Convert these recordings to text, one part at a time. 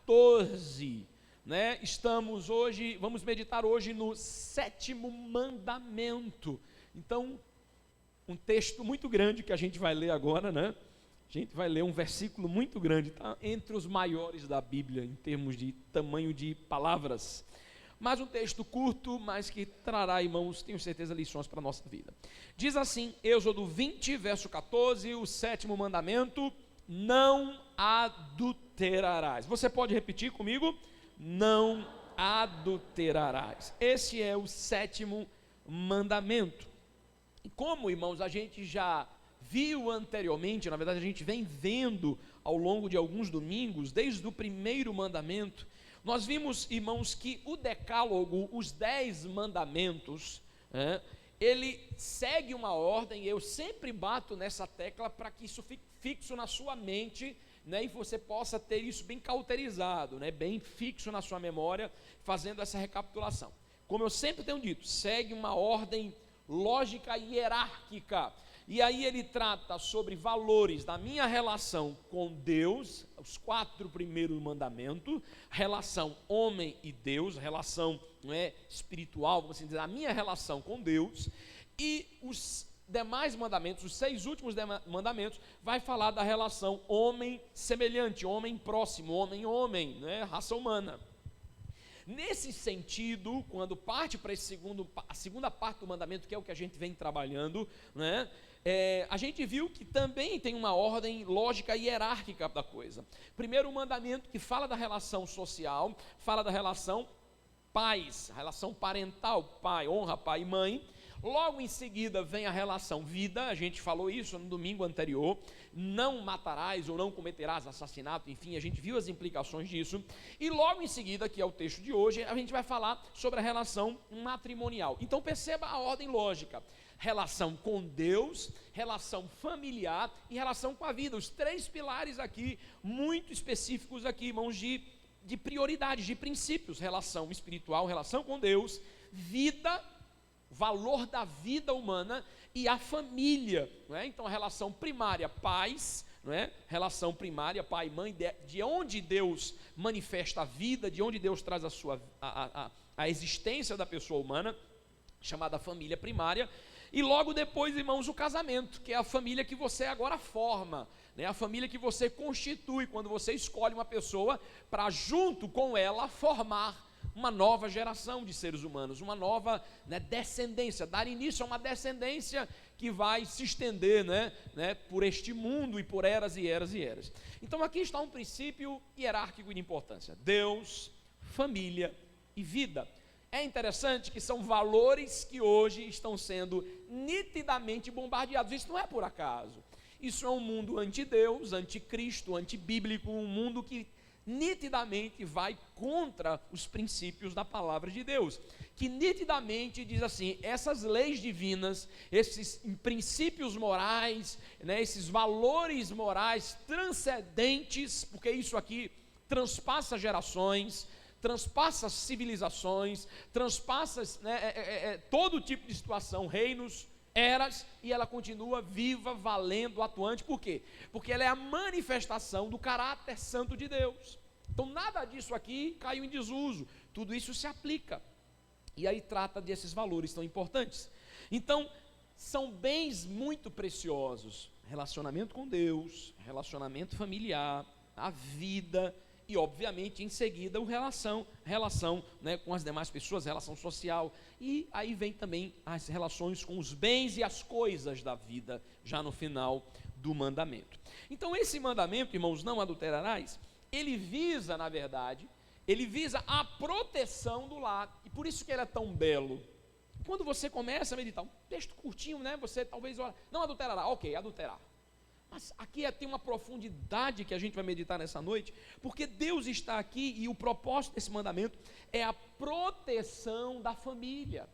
14, né? Vamos meditar hoje no 7º mandamento. Então, um texto muito grande que a gente vai ler agora, né? A gente vai ler um versículo muito grande, tá? Entre os maiores da Bíblia, em termos de tamanho de palavras. Mas um texto curto, mas que trará, irmãos, tenho certeza, lições para a nossa vida. Diz assim, Êxodo 20, verso 14, o 7º mandamento: não adulterarás. Você pode repetir comigo? Não adulterarás. Esse é o 7º mandamento. E como, irmãos, a gente já viu anteriormente, na verdade a gente vem vendo ao longo de alguns domingos, desde o 1º mandamento, nós vimos, irmãos, que o decálogo, os 10 mandamentos, ele segue uma ordem. Eu sempre bato nessa tecla para que isso fique fixo na sua mente, né, e você possa ter isso bem cauterizado, né, bem fixo na sua memória, fazendo essa recapitulação. Como eu sempre tenho dito, segue uma ordem lógica e hierárquica. E aí ele trata sobre valores da minha relação com Deus, os 4 primeiros mandamentos, relação homem e Deus, relação, não é, espiritual, vamos assim dizer, a minha relação com Deus, e os demais mandamentos, os 6 últimos mandamentos, vai falar da relação homem semelhante, homem próximo, homem, né, raça humana. Nesse sentido, quando parte para a segunda parte do mandamento, que é o que a gente vem trabalhando, né, a gente viu que também tem uma ordem lógica e hierárquica da coisa. Primeiro, o mandamento que fala da relação social, fala da relação pais, relação parental, pai, honra pai e mãe. Logo em seguida vem a relação vida, a gente falou isso no domingo anterior, não matarás ou não cometerás assassinato, enfim, a gente viu as implicações disso. E logo em seguida, que é o texto de hoje, a gente vai falar sobre a relação matrimonial. Então perceba a ordem lógica: relação com Deus, relação familiar e relação com a vida. Os 3 pilares aqui, muito específicos aqui, irmãos, de prioridades, de princípios: relação espiritual, relação com Deus, vida, valor da vida humana, e a família, não é? Então a relação primária, pais, não é? Relação primária, pai e mãe, de onde Deus manifesta a vida, de onde Deus traz a existência da pessoa humana, chamada família primária. E logo depois, irmãos, o casamento, que é a família que você agora forma, né? A família que você constitui quando você escolhe uma pessoa para, junto com ela, formar uma nova geração de seres humanos, uma nova, né, descendência, dar início a uma descendência que vai se estender, né, por este mundo e por eras e eras e eras. Então aqui está um princípio hierárquico de importância: Deus, família e vida. É interessante que são valores que hoje estão sendo nitidamente bombardeados. Isso não é por acaso. Isso é um mundo anti-Deus, anticristo, antibíblico, um mundo que nitidamente vai contra os princípios da palavra de Deus, que nitidamente diz assim: essas leis divinas, esses princípios morais, né, esses valores morais transcendentes, porque isso aqui transpassa gerações, transpassa civilizações, transpassa, né, todo tipo de situação, reinos, eras, e ela continua viva, valendo, atuante. Por quê? Porque ela é a manifestação do caráter santo de Deus. Então nada disso aqui caiu em desuso, tudo isso se aplica, e aí trata desses valores tão importantes. Então são bens muito preciosos: relacionamento com Deus, relacionamento familiar, a vida, e obviamente em seguida relação, né, com as demais pessoas, relação social. E aí vem também as relações com os bens e as coisas da vida, já no final do mandamento. Então esse mandamento, irmãos, não adulterarás, ele visa, na verdade, ele visa a proteção do lar, e por isso que ele é tão belo. Quando você começa a meditar, um texto curtinho, né, você talvez olha, não adulterará, ok, adulterar. Mas aqui tem uma profundidade que a gente vai meditar nessa noite, porque Deus está aqui e o propósito desse mandamento é a proteção da família,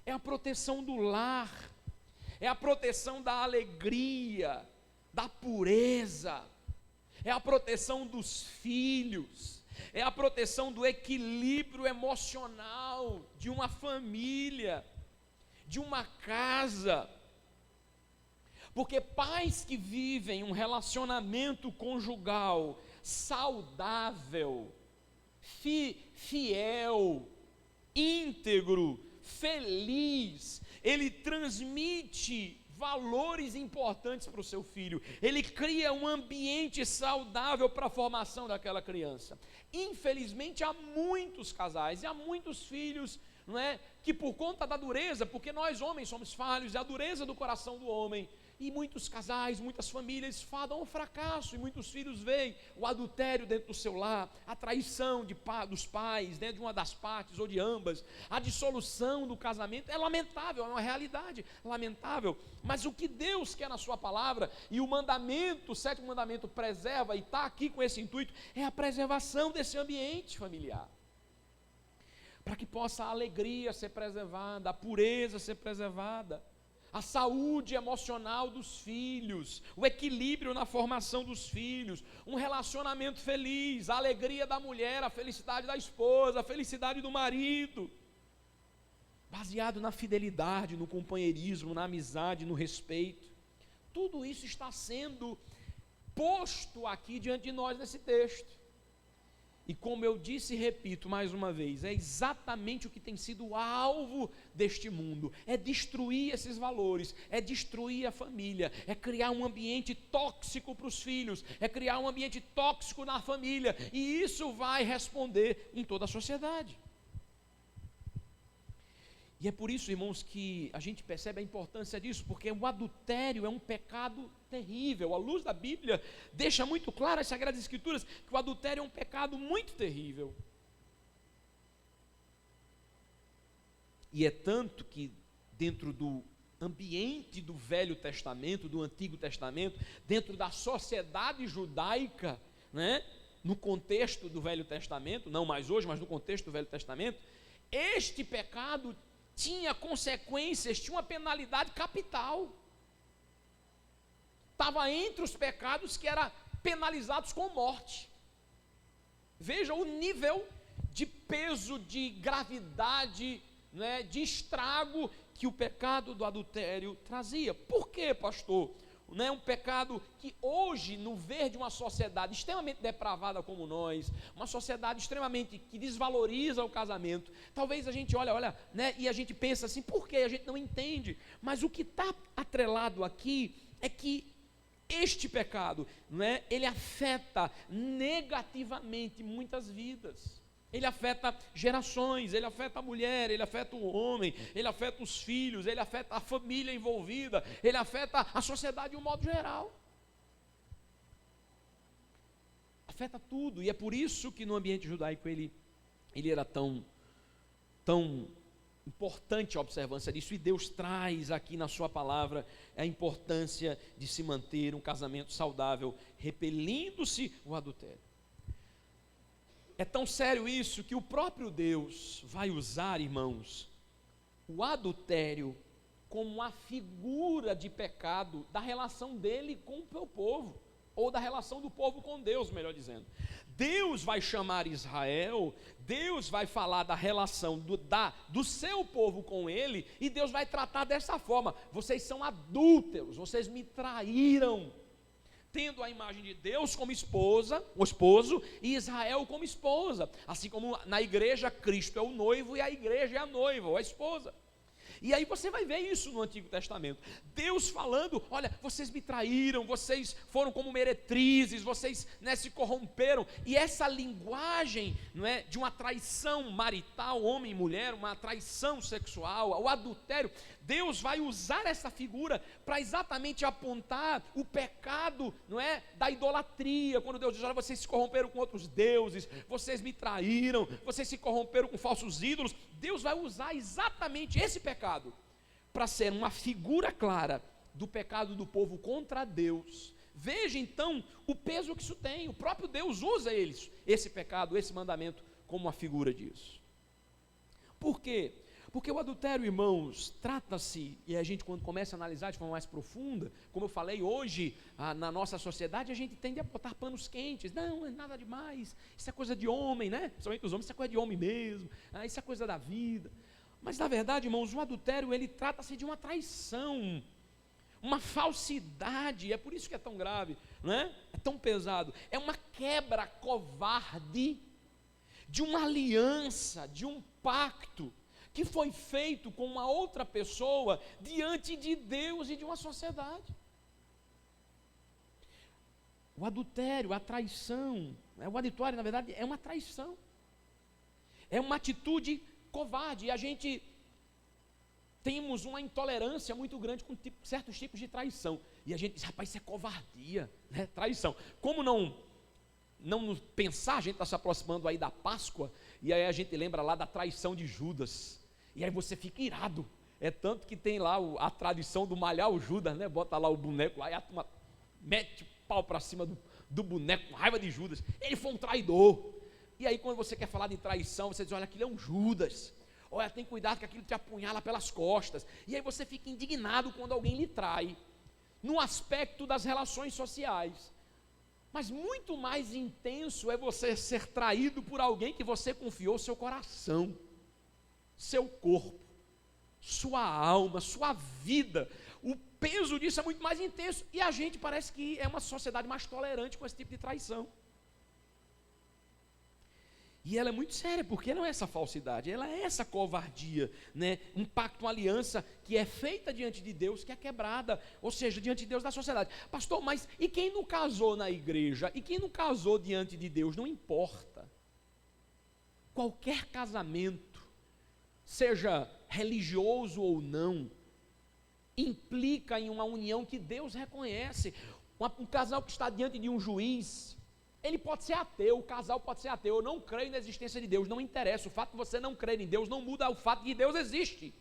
é a proteção do lar, é a proteção da alegria, da pureza, é a proteção dos filhos, é a proteção do equilíbrio emocional de uma família, de uma casa. Porque pais que vivem um relacionamento conjugal saudável, fiel, íntegro, feliz. Ele transmite valores importantes para o seu filho, ele cria um ambiente saudável para a formação daquela criança. Infelizmente há muitos casais e há muitos filhos, não é, que por conta da dureza, porque nós homens somos falhos, é a dureza do coração do homem, e muitos casais, muitas famílias fadam ao fracasso, e muitos filhos veem o adultério dentro do seu lar, a traição dos pais, de uma das partes ou de ambas, a dissolução do casamento. É lamentável, é uma realidade lamentável, mas o que Deus quer na sua palavra, e o mandamento, o 7º mandamento preserva, e está aqui com esse intuito, é a preservação desse ambiente familiar, para que possa a alegria ser preservada, a pureza ser preservada, a saúde emocional dos filhos, o equilíbrio na formação dos filhos, um relacionamento feliz, a alegria da mulher, a felicidade da esposa, a felicidade do marido, baseado na fidelidade, no companheirismo, na amizade, no respeito. Tudo isso está sendo posto aqui diante de nós nesse texto. E como eu disse e repito mais uma vez, é exatamente o que tem sido o alvo deste mundo, é destruir esses valores, é destruir a família, é criar um ambiente tóxico para os filhos, é criar um ambiente tóxico na família, e isso vai responder em toda a sociedade. E é por isso, irmãos, que a gente percebe a importância disso, porque o adultério é um pecado terrível. À luz da Bíblia, deixa muito claro as Sagradas Escrituras que o adultério é um pecado muito terrível. E é tanto que dentro do ambiente do Velho Testamento, do Antigo Testamento, dentro da sociedade judaica, né, no contexto do Velho Testamento, não mais hoje, mas no contexto do Velho Testamento, este pecado tinha consequências, tinha uma penalidade capital. Estava entre os pecados que eram penalizados com morte. Veja o nível de peso, de gravidade, né, de estrago que o pecado do adultério trazia. Por quê, pastor? Não é um pecado que hoje, no ver de uma sociedade extremamente depravada como nós, uma sociedade extremamente que desvaloriza o casamento, talvez a gente olha, né, e a gente pensa assim, por quê? A gente não entende, mas o que está atrelado aqui é que este pecado, né, ele afeta negativamente muitas vidas. Ele afeta gerações, ele afeta a mulher, ele afeta o homem, ele afeta os filhos, ele afeta a família envolvida, ele afeta a sociedade de um modo geral. Afeta tudo, e é por isso que no ambiente judaico ele era tão importante a observância disso, e Deus traz aqui na sua palavra a importância de se manter um casamento saudável, repelindo-se o adultério. É tão sério isso que o próprio Deus vai usar, irmãos, o adultério como uma figura de pecado da relação dele com o seu povo, ou da relação do povo com Deus, melhor dizendo. Deus vai chamar Israel, Deus vai falar da relação do seu povo com ele, e Deus vai tratar dessa forma: vocês são adúlteros, vocês me traíram, tendo a imagem de Deus como esposa, o esposo, e Israel como esposa, assim como na igreja Cristo é o noivo e a igreja é a noiva, ou a esposa. E aí você vai ver isso no Antigo Testamento, Deus falando: olha, vocês me traíram, vocês foram como meretrizes, vocês, né, se corromperam. E essa linguagem, não é, de uma traição marital, homem e mulher, uma traição sexual, o adultério, Deus vai usar essa figura para exatamente apontar o pecado, não é, da idolatria. Quando Deus diz: olha, vocês se corromperam com outros deuses, vocês me traíram, vocês se corromperam com falsos ídolos, Deus vai usar exatamente esse pecado para ser uma figura clara do pecado do povo contra Deus. Veja então o peso que isso tem. O próprio Deus usa esse pecado, esse mandamento, como uma figura disso. Por quê? Porque o adultério, irmãos, trata-se, e a gente, quando começa a analisar de forma mais profunda, como eu falei hoje, na nossa sociedade, a gente tende a botar panos quentes. Não é nada demais, isso é coisa de homem, né? Principalmente os homens, isso é coisa de homem mesmo, isso é coisa da vida. Mas na verdade, irmãos, o adultério, ele trata-se de uma traição uma falsidade, é por isso que é tão grave, né? É tão pesado, é uma quebra covarde de uma aliança, de um pacto, que foi feito com uma outra pessoa, diante de Deus e de uma sociedade. O adultério, a traição, o adultério, na verdade, é uma traição, é uma atitude covarde, e a gente temos uma intolerância muito grande com certos tipos de traição, e a gente diz, rapaz, isso é covardia, né? Traição. Como não pensar, a gente está se aproximando aí da Páscoa, e aí a gente lembra lá da traição de Judas, e aí você fica irado, é tanto que tem lá a tradição do malhar o Judas, né? Bota lá o boneco lá, e a turma mete o pau para cima do boneco, com raiva de Judas, ele foi um traidor. E aí quando você quer falar de traição, você diz, olha, aquilo é um Judas, olha, tem cuidado que aquilo te apunhala pelas costas, e aí você fica indignado quando alguém lhe trai, no aspecto das relações sociais. Mas muito mais intenso é você ser traído por alguém que você confiou seu coração, seu corpo, sua alma, sua vida. O peso disso é muito mais intenso, e a gente parece que é uma sociedade mais tolerante com esse tipo de traição. E ela é muito séria, porque não é essa falsidade, ela é essa covardia, né? Um pacto, uma aliança que é feita diante de Deus, que é quebrada, ou seja, diante de Deus da sociedade. Pastor, mas e quem não casou na igreja? E quem não casou diante de Deus? Não importa. Qualquer casamento, seja religioso ou não, implica em uma união que Deus reconhece. Um casal que está diante de um juiz, ele pode ser ateu, o casal pode ser ateu, eu não creio na existência de Deus, não interessa, o fato de você não crer em Deus não muda o fato de que Deus existe,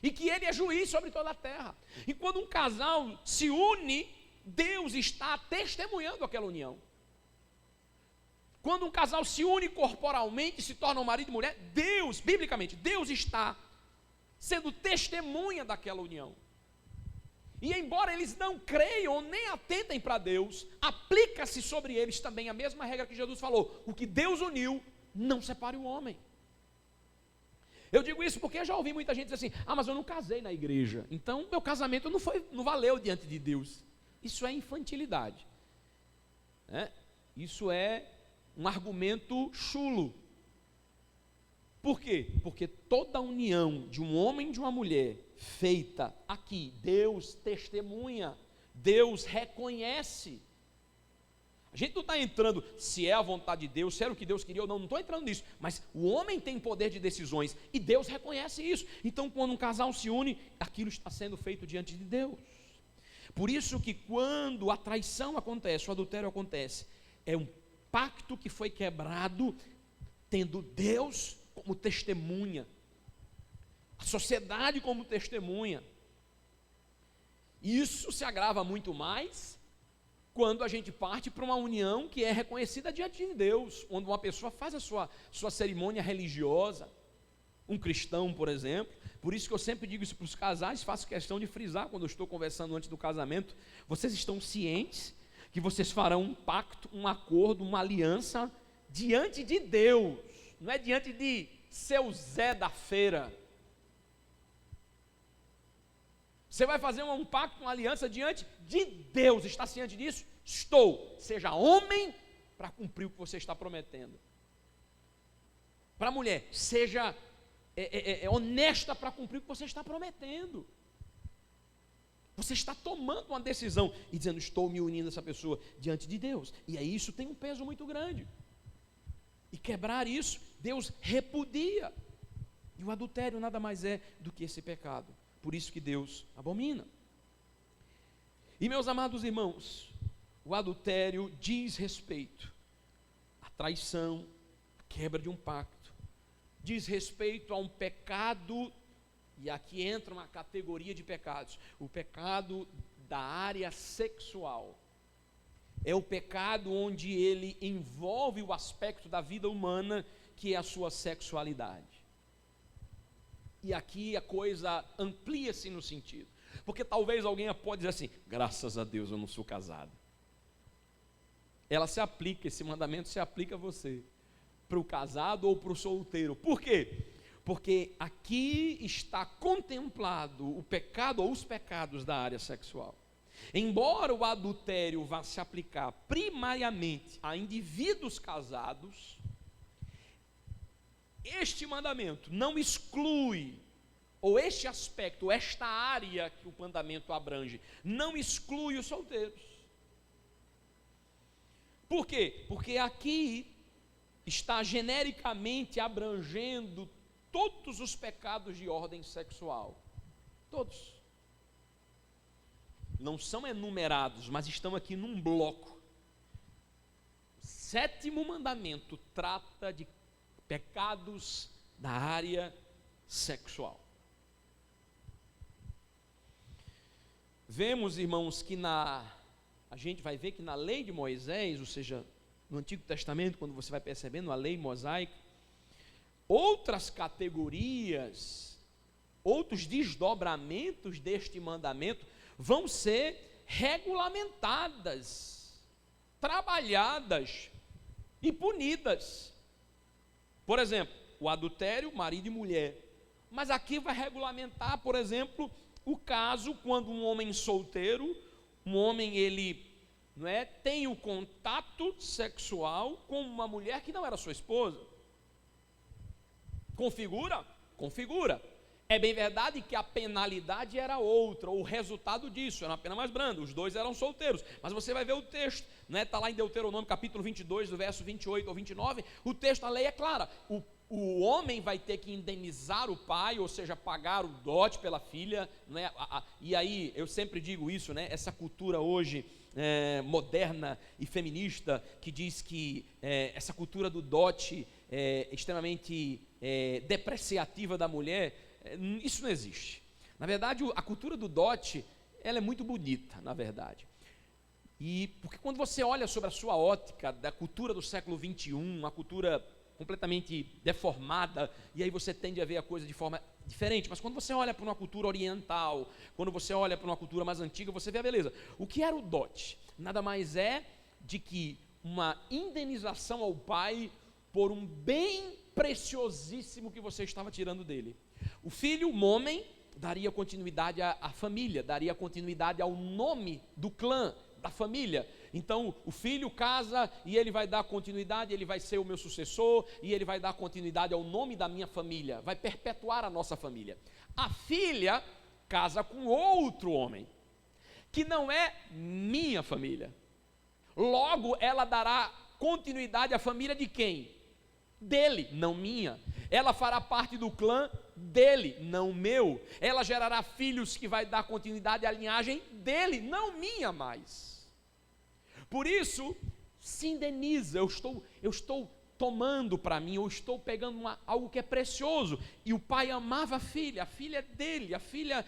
e que Ele é juiz sobre toda a terra. E quando um casal se une, Deus está testemunhando aquela união. Quando um casal se une corporalmente, se torna um marido e mulher, Deus, biblicamente, Deus está sendo testemunha daquela união. E embora eles não creiam nem atentem para Deus, aplica-se sobre eles também a mesma regra que Jesus falou: o que Deus uniu, não separe o homem. Eu digo isso porque eu já ouvi muita gente dizer assim, mas eu não casei na igreja, então meu casamento não valeu diante de Deus. Isso é infantilidade, né? Isso é um argumento chulo. Por quê? Porque toda união de um homem e de uma mulher feita aqui, Deus testemunha, Deus reconhece. A gente não está entrando se é a vontade de Deus, se era o que Deus queria ou não, não estou entrando nisso, mas o homem tem poder de decisões e Deus reconhece isso. Então quando um casal se une, aquilo está sendo feito diante de Deus. Por isso que quando a traição acontece, o adultério acontece, é um pacto que foi quebrado, tendo Deus como testemunha, a sociedade como testemunha. Isso se agrava muito mais quando a gente parte para uma união que é reconhecida diante de Deus, onde uma pessoa faz a sua cerimônia religiosa, um cristão, por exemplo. Por isso que eu sempre digo isso para os casais, faço questão de frisar quando eu estou conversando antes do casamento: vocês estão cientes que vocês farão um pacto, um acordo, uma aliança diante de Deus, não é diante de seu Zé da feira. Você vai fazer um pacto, uma aliança diante de Deus. Está ciente disso? Estou. Seja homem para cumprir o que você está prometendo. Para a mulher, seja honesta para cumprir o que você está prometendo. Você está tomando uma decisão e dizendo: estou me unindo a essa pessoa diante de Deus. E aí isso tem um peso muito grande. E quebrar isso, Deus repudia. E o adultério nada mais é do que esse pecado. Por isso que Deus abomina. E meus amados irmãos, o adultério diz respeito à traição, à quebra de um pacto, diz respeito a um pecado, e aqui entra uma categoria de pecados: o pecado da área sexual. É o pecado onde ele envolve o aspecto da vida humana, que é a sua sexualidade. E aqui a coisa amplia-se no sentido, porque talvez alguém pode dizer assim: graças a Deus eu não sou casado. Ela se aplica, esse mandamento se aplica a você, para o casado ou para o solteiro. Por quê? Porque aqui está contemplado o pecado ou os pecados da área sexual. Embora o adultério vá se aplicar primariamente a indivíduos casados, este mandamento não exclui, ou este aspecto, esta área que o mandamento abrange, não exclui os solteiros. Por quê? Porque aqui está genericamente abrangendo todos os pecados de ordem sexual. Todos. Não são enumerados, mas estão aqui num bloco. O 7º mandamento trata de pecados da área sexual. Vemos, irmãos, que a gente vai ver que na lei de Moisés, ou seja, no Antigo Testamento, quando você vai percebendo a lei mosaica, outras categorias, outros desdobramentos deste mandamento vão ser regulamentadas, trabalhadas e punidas. Por exemplo, o adultério, marido e mulher. Mas aqui vai regulamentar, por exemplo, o caso quando um homem solteiro, um homem tem o contato sexual com uma mulher que não era sua esposa. Configura? Configura. É bem verdade que a penalidade era outra, o resultado disso era uma pena mais branda, os dois eram solteiros, mas você vai ver o texto, está lá em Deuteronômio capítulo 22, do verso 28 ao 29, o texto, a lei é clara, o homem vai ter que indenizar o pai, ou seja, pagar o dote pela filha, e aí eu sempre digo isso, essa cultura hoje moderna e feminista, que diz que essa cultura do dote extremamente depreciativa da mulher, isso não existe. Na verdade, a cultura do dote, ela é muito bonita, na verdade. E porque quando você olha sobre a sua ótica da cultura do século 21, uma cultura completamente deformada, e aí você tende a ver a coisa de forma diferente, mas quando você olha para uma cultura oriental, quando você olha para uma cultura mais antiga, você vê a beleza. O que era o dote? Nada mais é de que uma indenização ao pai por um bem preciosíssimo que você estava tirando dele. O filho, o homem, daria continuidade à família, daria continuidade ao nome do clã, da família. Então o filho casa e ele vai dar continuidade, ele vai ser o meu sucessor e ele vai dar continuidade ao nome da minha família, vai perpetuar a nossa família. A filha casa com outro homem, que não é minha família. Logo ela dará continuidade à família de quem? Dele, não minha. Ela fará parte do clã dele, não meu. Ela gerará filhos que vai dar continuidade à linhagem dele, não minha mais. Por isso, se indeniza. Eu estou tomando para mim, eu estou pegando algo que é precioso. E o pai amava a filha é dele, a filha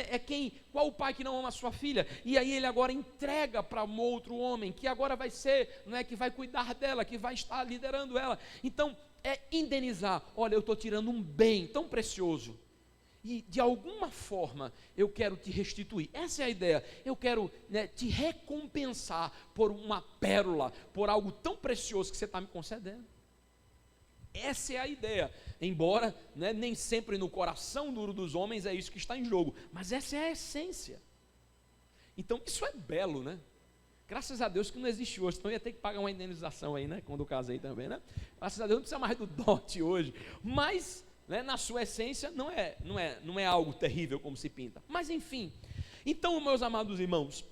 é quem? Qual o pai que não ama a sua filha? E aí ele agora entrega para um outro homem, que agora vai ser, que vai cuidar dela, que vai estar liderando ela. Então, é indenizar. Olha, eu estou tirando um bem tão precioso, e de alguma forma eu quero te restituir. Essa é a ideia. Eu quero te recompensar por uma pérola, por algo tão precioso que você está me concedendo. Essa é a ideia. Embora nem sempre no coração duro dos homens é isso que está em jogo, mas essa é a essência. Então isso é belo, Graças a Deus que não existe hoje, senão eu ia ter que pagar uma indenização aí, quando eu casei também, Graças a Deus não precisa mais do dote hoje, mas na sua essência não é algo terrível como se pinta. Mas enfim, então, meus amados irmãos,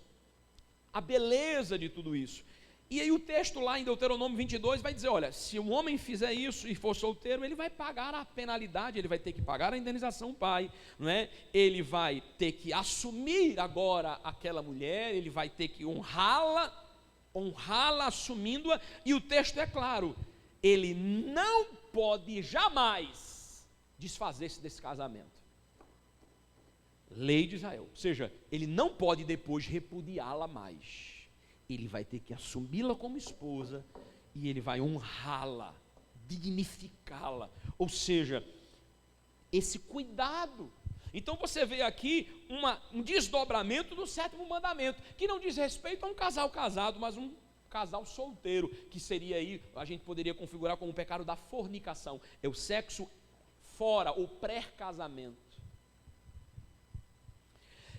a beleza de tudo isso. E aí o texto lá em Deuteronômio 22 vai dizer, olha, se um homem fizer isso e for solteiro, ele vai pagar a penalidade, ele vai ter que pagar a indenização ao pai, Ele vai ter que assumir agora aquela mulher, ele vai ter que honrá-la assumindo-a, e o texto é claro, ele não pode jamais desfazer-se desse casamento. Lei de Israel, ou seja, ele não pode depois repudiá-la mais. Ele vai ter que assumi-la como esposa e ele vai honrá-la, dignificá-la, ou seja, esse cuidado. Então você vê aqui um desdobramento do 7º mandamento, que não diz respeito a um casal casado, mas um casal solteiro, que seria aí, a gente poderia configurar como o pecado da fornicação, é o sexo fora, o pré-casamento.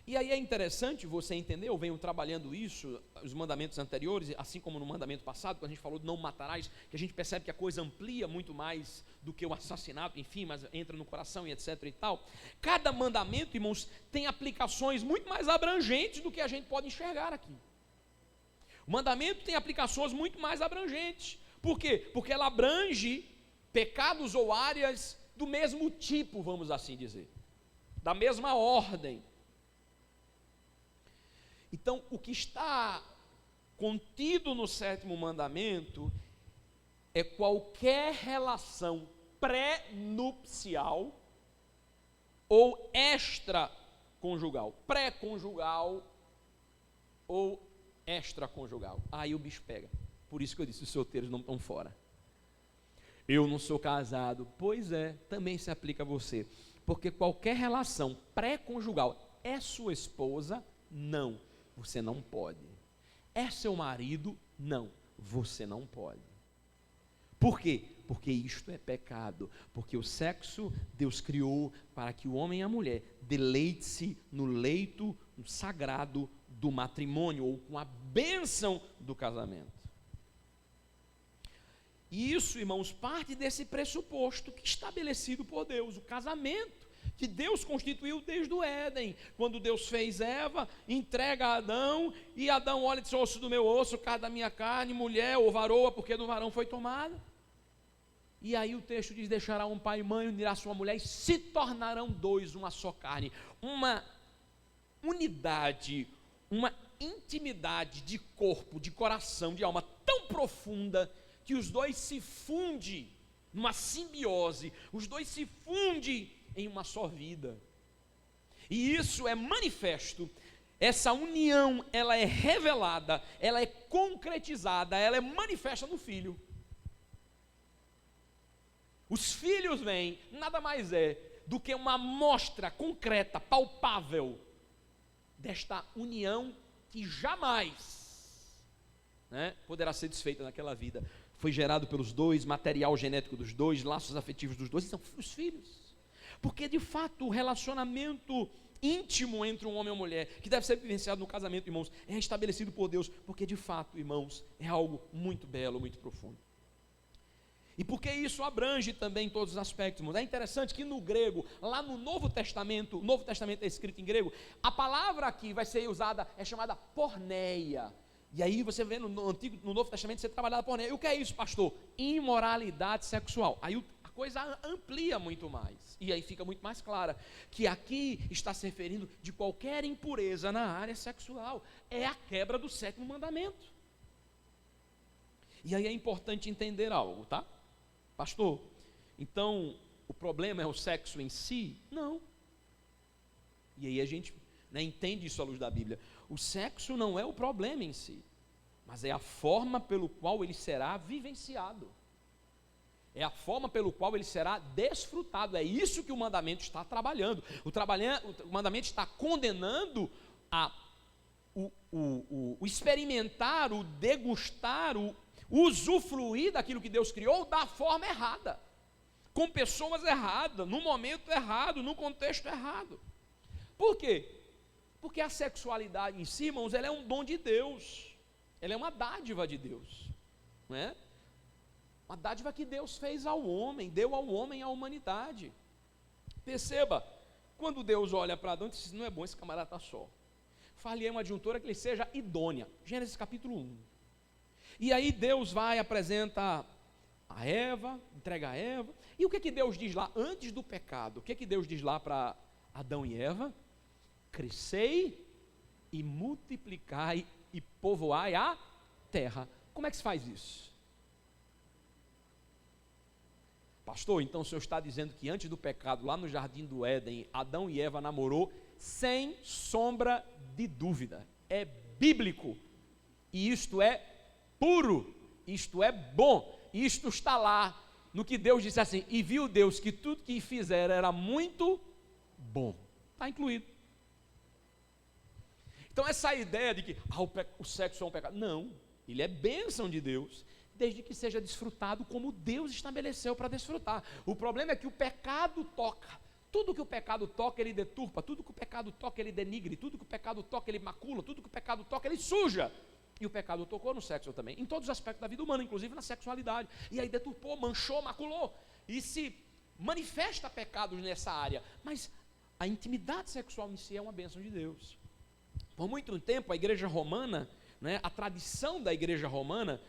E aí é interessante você entender, eu venho trabalhando isso, os mandamentos anteriores, assim como no mandamento passado, quando a gente falou de não matarás, que a gente percebe que a coisa amplia muito mais do que o assassinato, enfim, mas entra no coração e etc e tal. Cada mandamento, irmãos, tem aplicações muito mais abrangentes do que a gente pode enxergar aqui. O mandamento tem aplicações muito mais abrangentes. Por quê? Porque ela abrange pecados ou áreas do mesmo tipo, vamos assim dizer, da mesma ordem. Então, o que está contido no sétimo mandamento é qualquer relação pré-nupcial ou extraconjugal, pré-conjugal ou extraconjugal. Aí o bicho pega. Por isso que eu disse, os solteiros não estão fora. Eu não sou casado. Pois é, também se aplica a você. Porque qualquer relação pré-conjugal é sua esposa? Não. Você não pode. É seu marido? Não, você não pode. Por quê? Porque isto é pecado. Porque o sexo Deus criou para que o homem e a mulher deleite-se no leito sagrado do matrimônio, ou com a bênção do casamento. E isso, irmãos, parte desse pressuposto que estabelecido por Deus, o casamento, que Deus constituiu desde o Éden. Quando Deus fez Eva, entrega a Adão, e Adão olha e diz, osso do meu osso, carne da minha carne, mulher ou varoa, porque do varão foi tomada. E aí o texto diz, deixará um pai e mãe, unirá sua mulher, e se tornarão dois, uma só carne. Uma unidade, uma intimidade de corpo, de coração, de alma tão profunda, que os dois se fundem numa simbiose, os dois se fundem em uma só vida. E isso é manifesto, essa união, ela é revelada, ela é concretizada, ela é manifesta no Filho. Os filhos vêm, nada mais é do que uma amostra concreta, palpável, desta união que jamais, poderá ser desfeita naquela vida. Foi gerado pelos dois, material genético dos dois, laços afetivos dos dois, são os filhos. Porque de fato o relacionamento íntimo entre um homem e uma mulher, que deve ser vivenciado no casamento, irmãos, é estabelecido por Deus, porque de fato, irmãos, é algo muito belo, muito profundo. E porque isso abrange também todos os aspectos, irmãos. É interessante que no grego, lá no Novo Testamento, o Novo Testamento é escrito em grego, a palavra aqui vai ser usada, é chamada porneia. E aí você vê no Novo Testamento ser trabalhada porneia. E o que é isso, pastor? Imoralidade sexual. Aí a coisa amplia muito mais. E aí fica muito mais clara que aqui está se referindo de qualquer impureza na área sexual. É a quebra do sétimo mandamento. E aí é importante entender algo, tá? Pastor, então o problema é o sexo em si? Não. E aí a gente entende isso à luz da Bíblia. O sexo não é o problema em si, mas é a forma pelo qual ele será vivenciado. É a forma pelo qual ele será desfrutado. É isso que o mandamento está trabalhando. O mandamento está condenando o experimentar, o degustar, o usufruir daquilo que Deus criou da forma errada, com pessoas erradas, no momento errado, no contexto errado. Por quê? Porque a sexualidade em si, irmãos, ela é um dom de Deus, ela é uma dádiva de Deus, não é? Uma dádiva que Deus fez ao homem, deu ao homem, à humanidade. Perceba, quando Deus olha para Adão e diz, não é bom esse camarada estar só, fale uma adjuntora que ele seja idônea. Gênesis capítulo 1. E aí Deus vai, apresenta a Eva, entrega a Eva. E o que Deus diz lá, antes do pecado? O que Deus diz lá para Adão e Eva? Crescei e multiplicai e povoai a terra. Como é que se faz isso? Pastor, então o senhor está dizendo que antes do pecado, lá no jardim do Éden, Adão e Eva namorou sem sombra de dúvida. É bíblico. E isto é puro, isto é bom, isto está lá, no que Deus disse assim, e viu Deus que tudo que fizera era muito bom, está incluído. Então essa ideia de que o sexo é um pecado, não, ele é bênção de Deus. desde que seja desfrutado como Deus estabeleceu para desfrutar. O problema é que o pecado toca. Tudo que o pecado toca, ele deturpa. Tudo que o pecado toca, ele denigre. Tudo que o pecado toca, ele macula. Tudo que o pecado toca, ele suja. E o pecado tocou no sexo também, em todos os aspectos da vida humana, inclusive na sexualidade. E aí deturpou, manchou, maculou. E se manifesta pecados nessa área. Mas a intimidade sexual em si é uma bênção de Deus. Por muito tempo, a igreja romana, a tradição da igreja romana,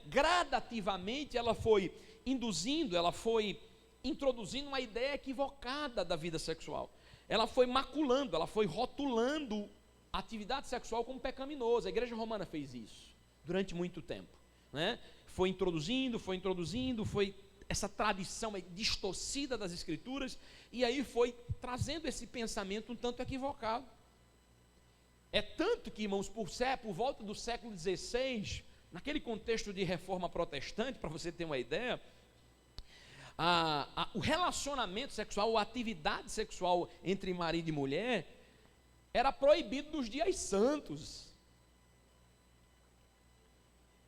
gradativamente ela foi induzindo, ela foi introduzindo uma ideia equivocada da vida sexual. Ela foi maculando, ela foi rotulando a atividade sexual como pecaminosa. A igreja romana fez isso durante muito tempo. Foi introduzindo, foi essa tradição distorcida das escrituras, e aí foi trazendo esse pensamento um tanto equivocado. É tanto que, irmãos, por volta do século XVI, naquele contexto de reforma protestante, para você ter uma ideia, o relacionamento sexual, a atividade sexual entre marido e mulher, era proibido nos dias santos.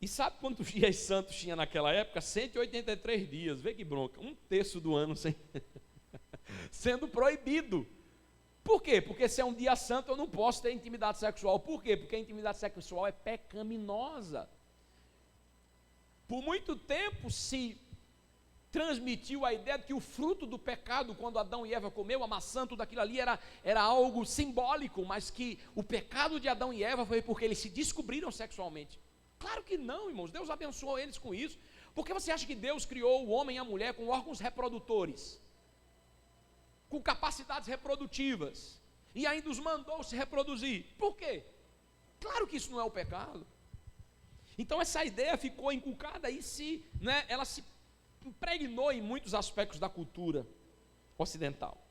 E sabe quantos dias santos tinha naquela época? 183 dias, vê que bronca, 1/3 do ano sendo proibido. Por quê? Porque se é um dia santo eu não posso ter intimidade sexual. Por quê? Porque a intimidade sexual é pecaminosa. Por muito tempo se transmitiu a ideia de que o fruto do pecado, quando Adão e Eva comeu a maçã, tudo aquilo ali era algo simbólico, mas que o pecado de Adão e Eva foi porque eles se descobriram sexualmente. Claro que não, irmãos, Deus abençoou eles com isso. Por que você acha que Deus criou o homem e a mulher com órgãos reprodutores, com capacidades reprodutivas, e ainda os mandou se reproduzir? Por quê? Claro que isso não é o pecado. Então essa ideia ficou inculcada e ela se impregnou em muitos aspectos da cultura ocidental.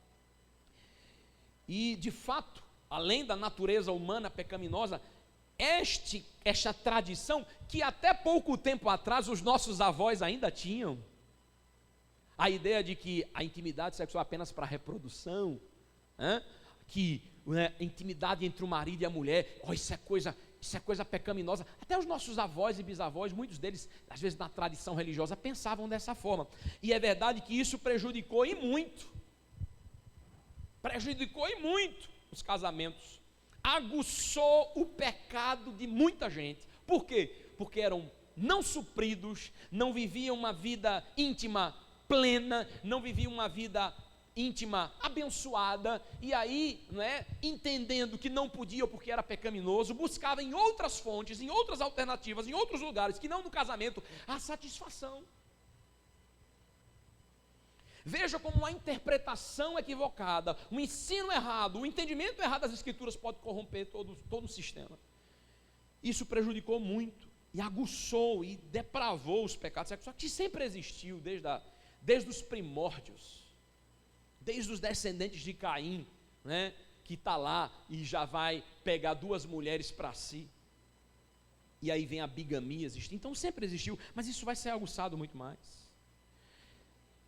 E de fato, além da natureza humana pecaminosa, esta tradição que até pouco tempo atrás os nossos avós ainda tinham, a ideia de que a intimidade sexual é apenas para reprodução, que intimidade entre o marido e a mulher, isso é coisa pecaminosa. Até os nossos avós e bisavós, muitos deles, às vezes na tradição religiosa, pensavam dessa forma. E é verdade que isso prejudicou e muito os casamentos, aguçou o pecado de muita gente. Por quê? Porque eram não supridos, não viviam uma vida íntima plena, não viviam uma vida íntima abençoada, e aí, entendendo que não podia porque era pecaminoso, buscava em outras fontes, em outras alternativas, em outros lugares, que não no casamento, a satisfação. Veja como a interpretação equivocada, o ensino errado, o entendimento errado das escrituras pode corromper todo o sistema. Isso prejudicou muito, e aguçou, e depravou os pecados sexuais, que sempre existiu desde os primórdios, desde os descendentes de Caim, que está lá e já vai pegar 2 mulheres para si, e aí vem a bigamia existir. Então sempre existiu, mas isso vai ser aguçado muito mais.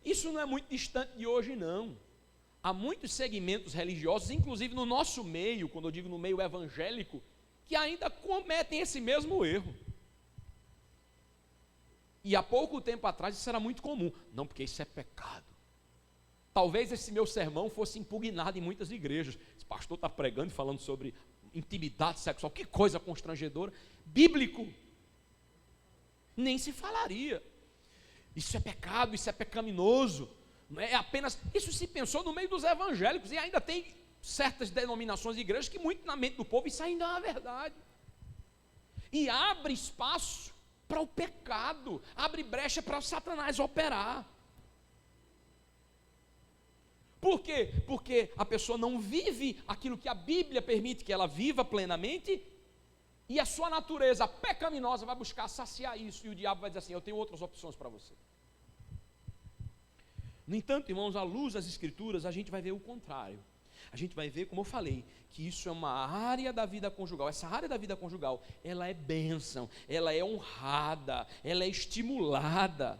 Isso não é muito distante de hoje, não. Há muitos segmentos religiosos, inclusive no nosso meio, quando eu digo no meio evangélico, que ainda cometem esse mesmo erro. E há pouco tempo atrás isso era muito comum. Não, porque isso é pecado. Talvez esse meu sermão fosse impugnado em muitas igrejas. Esse pastor está pregando e falando sobre intimidade sexual. Que coisa constrangedora. Bíblico. Nem se falaria. Isso é pecado, isso é pecaminoso. Não é apenas. Isso se pensou no meio dos evangélicos. E ainda tem certas denominações de igrejas que muito na mente do povo isso ainda é uma verdade. E abre espaço para o pecado, abre brecha para o Satanás operar. Por quê? Porque a pessoa não vive aquilo que a Bíblia permite que ela viva plenamente, e a sua natureza pecaminosa vai buscar saciar isso, e o diabo vai dizer assim: eu tenho outras opções para você. No entanto, irmãos, à luz das escrituras, a gente vai ver o contrário. A gente vai ver, como eu falei, que isso é uma área da vida conjugal. Essa área da vida conjugal, ela é bênção, ela é honrada, ela é estimulada.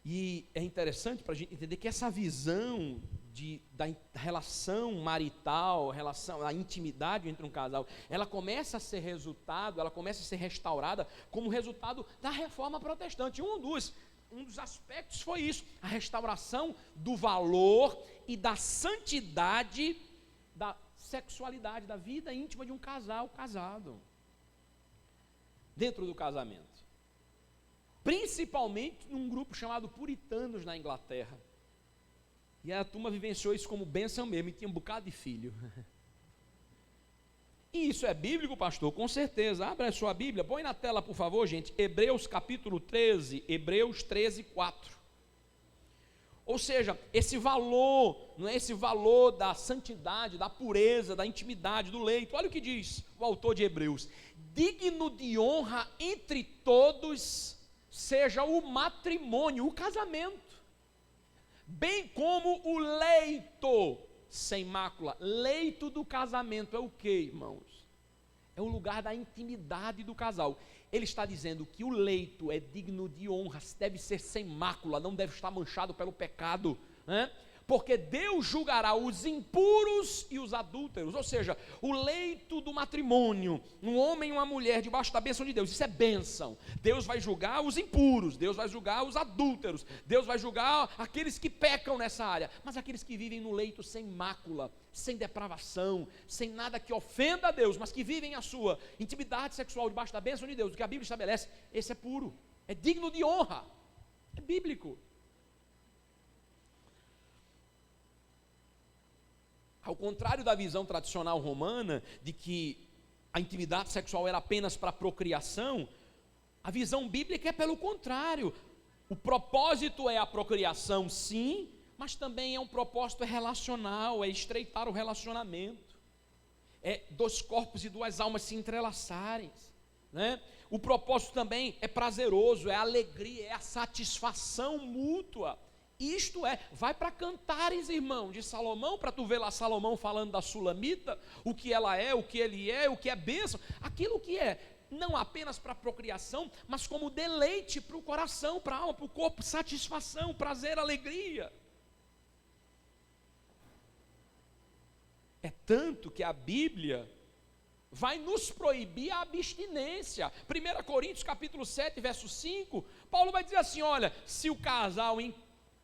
E é interessante para a gente entender que essa visão da relação marital, a intimidade entre um casal, ela começa a ser restaurada como resultado da reforma protestante. Um dos aspectos foi isso, a restauração do valor e da santidade da sexualidade, da vida íntima de um casal casado, dentro do casamento. Principalmente num grupo chamado puritanos na Inglaterra. E a turma vivenciou isso como bênção mesmo, e tinha um bocado de filho. E isso é bíblico, pastor? Com certeza. Abra a sua Bíblia, põe na tela, por favor, gente, Hebreus capítulo 13, Hebreus 13, 4. Ou seja, esse valor, não é esse valor da santidade, da pureza, da intimidade, do leito. Olha o que diz o autor de Hebreus: digno de honra entre todos seja o matrimônio, o casamento, bem como o leito sem mácula. Leito do casamento é o que, irmãos? É o lugar da intimidade do casal. Ele está dizendo que o leito é digno de honra, deve ser sem mácula, não deve estar manchado pelo pecado, né? Porque Deus julgará os impuros e os adúlteros. Ou seja, o leito do matrimônio, um homem e uma mulher debaixo da bênção de Deus, isso é bênção. Deus vai julgar os impuros, Deus vai julgar os adúlteros, Deus vai julgar aqueles que pecam nessa área, mas aqueles que vivem no leito sem mácula, sem depravação, sem nada que ofenda a Deus, mas que vivem a sua intimidade sexual debaixo da bênção de Deus, o que a Bíblia estabelece, esse é puro, é digno de honra, é bíblico. Ao contrário da visão tradicional romana, de que a intimidade sexual era apenas para procriação, a visão bíblica é pelo contrário. O propósito é a procriação, sim, mas também é um propósito relacional, é estreitar o relacionamento, é dois corpos e duas almas se entrelaçarem, né? O propósito também é prazeroso, é a alegria, é a satisfação mútua. Isto é, vai para Cantares, irmão, de Salomão, para tu ver lá Salomão falando da Sulamita, o que ela é, o que ele é, o que é bênção, aquilo que é, não apenas para procriação, mas como deleite para o coração, para a alma, para o corpo, satisfação, prazer, alegria. É tanto que a Bíblia vai nos proibir a abstinência. 1 Coríntios capítulo 7, verso 5, Paulo vai dizer assim, olha, se o casal em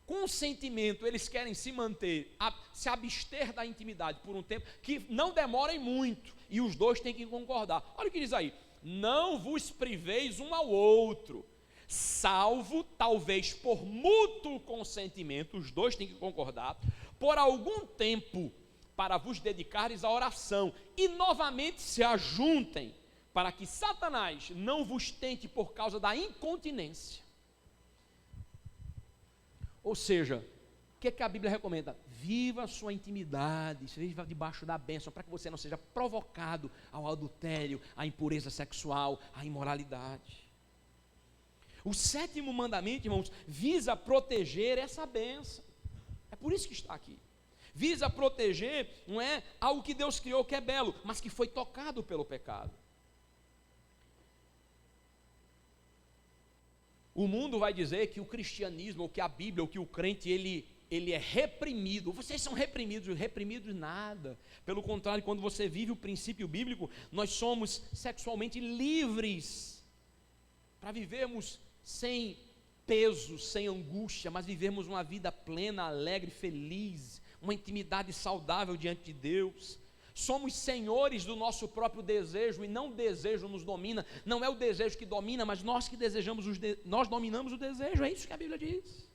consentimento, eles querem se manter, se abster da intimidade por um tempo, que não demorem muito, e os dois têm que concordar. Olha o que diz aí: não vos priveis um ao outro, salvo talvez por mútuo consentimento, os dois têm que concordar, por algum tempo, para vos dedicares à oração, e novamente se ajuntem, para que Satanás não vos tente por causa da incontinência. Ou seja, o que a Bíblia recomenda? Viva a sua intimidade, viva debaixo da bênção, para que você não seja provocado ao adultério, à impureza sexual, à imoralidade. O 7º mandamento, irmãos, visa proteger essa bênção. É por isso que está aqui. Visa proteger, não é algo que Deus criou que é belo, mas que foi tocado pelo pecado. O mundo vai dizer que o cristianismo, ou que a Bíblia, ou que o crente, ele é reprimido. Vocês são reprimidos nada. Pelo contrário, quando você vive o princípio bíblico, nós somos sexualmente livres para vivermos sem peso, sem angústia, mas vivermos uma vida plena, alegre, feliz, uma intimidade saudável diante de Deus. Somos senhores do nosso próprio desejo, e não o desejo nos domina. Não é o desejo que domina, mas nós que desejamos, nós dominamos o desejo. É isso que a Bíblia diz.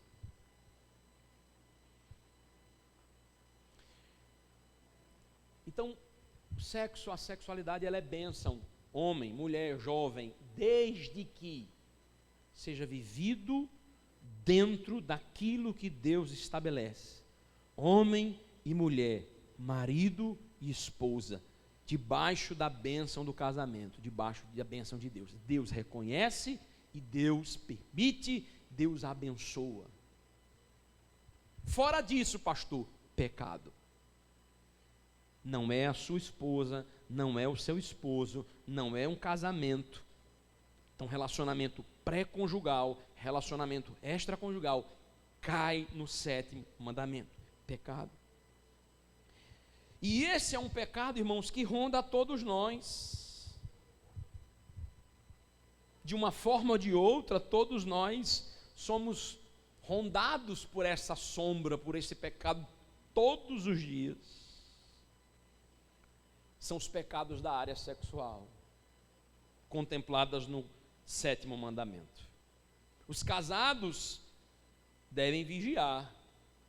Então, o sexo, a sexualidade, ela é bênção. Homem, mulher, jovem, desde que seja vivido dentro daquilo que Deus estabelece. Homem e mulher, marido e esposa, debaixo da bênção do casamento, debaixo da bênção de Deus. Deus reconhece e Deus permite, Deus abençoa. Fora disso, pastor, pecado. Não é a sua esposa, não é o seu esposo, não é um casamento. Então, relacionamento pré-conjugal, relacionamento extraconjugal, cai no 7º mandamento, pecado. E esse é um pecado, irmãos, que ronda a todos nós. De uma forma ou de outra, todos nós somos rondados por essa sombra, por esse pecado, todos os dias. São os pecados da área sexual, contempladas no 7º mandamento. Os casados devem vigiar.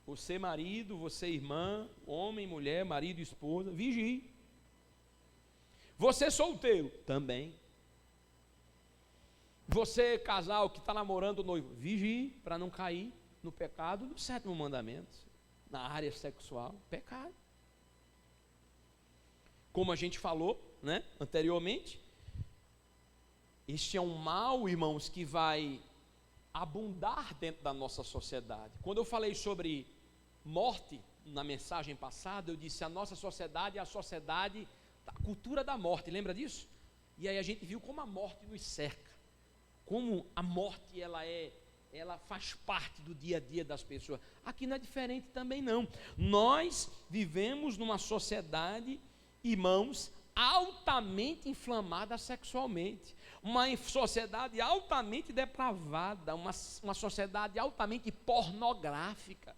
Você marido, você irmã, homem, mulher, marido, esposa, vigie. Você solteiro, também. Você casal que está namorando noivo, vigie para não cair no pecado do 7º mandamento, na área sexual, pecado. Como a gente falou, né, anteriormente, este é um mal, irmãos, que vai abundar dentro da nossa sociedade. Quando eu falei sobre morte, na mensagem passada, eu disse a nossa sociedade é a sociedade, a cultura da morte, lembra disso? E aí a gente viu como a morte nos cerca, como a morte ela faz parte do dia a dia das pessoas. Aqui não é diferente também não. Nós vivemos numa sociedade, irmãos, altamente inflamada sexualmente, uma sociedade altamente depravada, uma sociedade altamente pornográfica.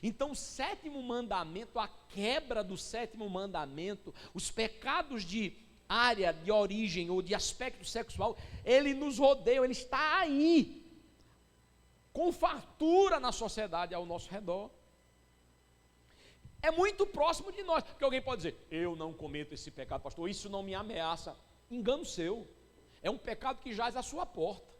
Então o 7º mandamento, a quebra do 7º mandamento, os pecados de área, de origem ou de aspecto sexual, ele nos rodeia, ele está aí, com fartura na sociedade ao nosso redor. É muito próximo de nós, porque alguém pode dizer, eu não cometo esse pecado, pastor, isso não me ameaça. Engano seu, é um pecado que jaz à sua porta.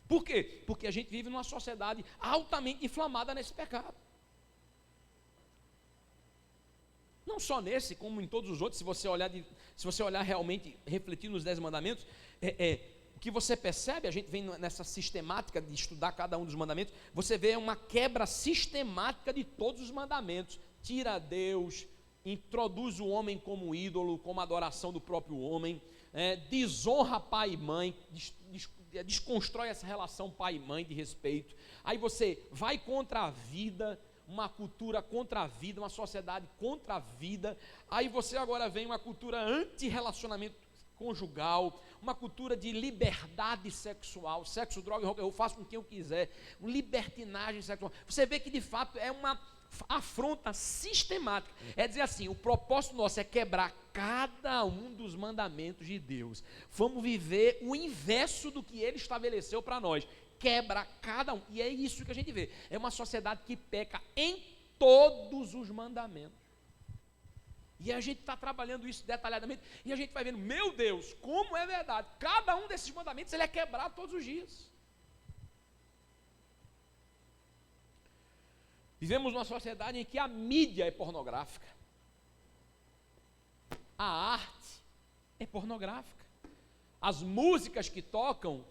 Por quê? Porque a gente vive numa sociedade altamente inflamada nesse pecado. Não só nesse, como em todos os outros, se você olhar realmente, refletir nos 10 mandamentos, o que você percebe, a gente vem nessa sistemática de estudar cada um dos mandamentos, você vê uma quebra sistemática de todos os mandamentos. Tira Deus, introduz o homem como ídolo, como adoração do próprio homem, desonra pai e mãe, desconstrói essa relação pai e mãe de respeito. Aí você vai contra a vida, uma cultura contra a vida, uma sociedade contra a vida. Aí você agora vem uma cultura anti-relacionamento conjugal, uma cultura de liberdade sexual, sexo, droga e rock, eu faço com quem eu quiser, libertinagem sexual. Você vê que de fato é uma afronta sistemática. É dizer assim, o propósito nosso é quebrar cada um dos mandamentos de Deus. Vamos viver o inverso do que Ele estabeleceu para nós. Quebra cada um. E é isso que a gente vê. É uma sociedade que peca em todos os mandamentos. E a gente está trabalhando isso detalhadamente. E a gente vai vendo, meu Deus, como é verdade. Cada um desses mandamentos ele é quebrado todos os dias. Vivemos numa sociedade em que a mídia é pornográfica. A arte é pornográfica. As músicas que tocam,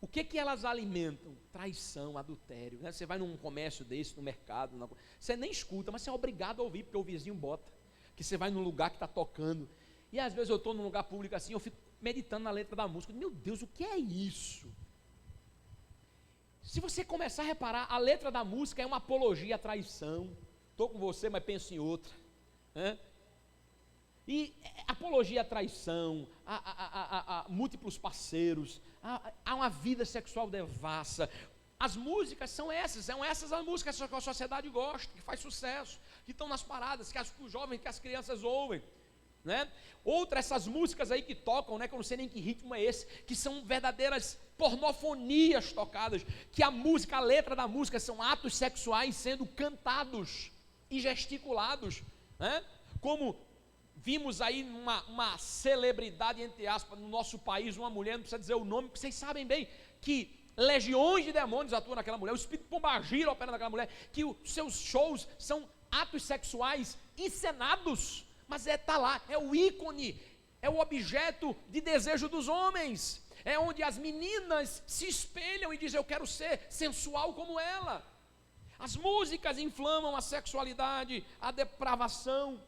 o que elas alimentam? Traição, adultério. Né? Você vai num comércio desse, no mercado, você nem escuta, mas você é obrigado a ouvir, porque o vizinho bota. Que você vai num lugar que está tocando. E às vezes eu estou num lugar público assim, eu fico meditando na letra da música. Meu Deus, o que é isso? Se você começar a reparar, a letra da música é uma apologia à traição. Estou com você, mas penso em outra. Né? E apologia à traição, a múltiplos parceiros, a uma vida sexual devassa. As músicas são essas as músicas que a sociedade gosta, que faz sucesso, que estão nas paradas, que os jovens, que as crianças ouvem. Né? Essas músicas aí que tocam, né, que eu não sei nem que ritmo é esse, que são verdadeiras pornofonias tocadas, que a letra da música são atos sexuais sendo cantados e gesticulados, né? Como vimos aí uma celebridade, entre aspas, no nosso país, uma mulher, não precisa dizer o nome, porque vocês sabem bem que legiões de demônios atuam naquela mulher, o espírito pombagira opera naquela mulher, que os seus shows são atos sexuais encenados, mas está lá, é o ícone, é o objeto de desejo dos homens, é onde as meninas se espelham e dizem, eu quero ser sensual como ela. As músicas inflamam a sexualidade, a depravação.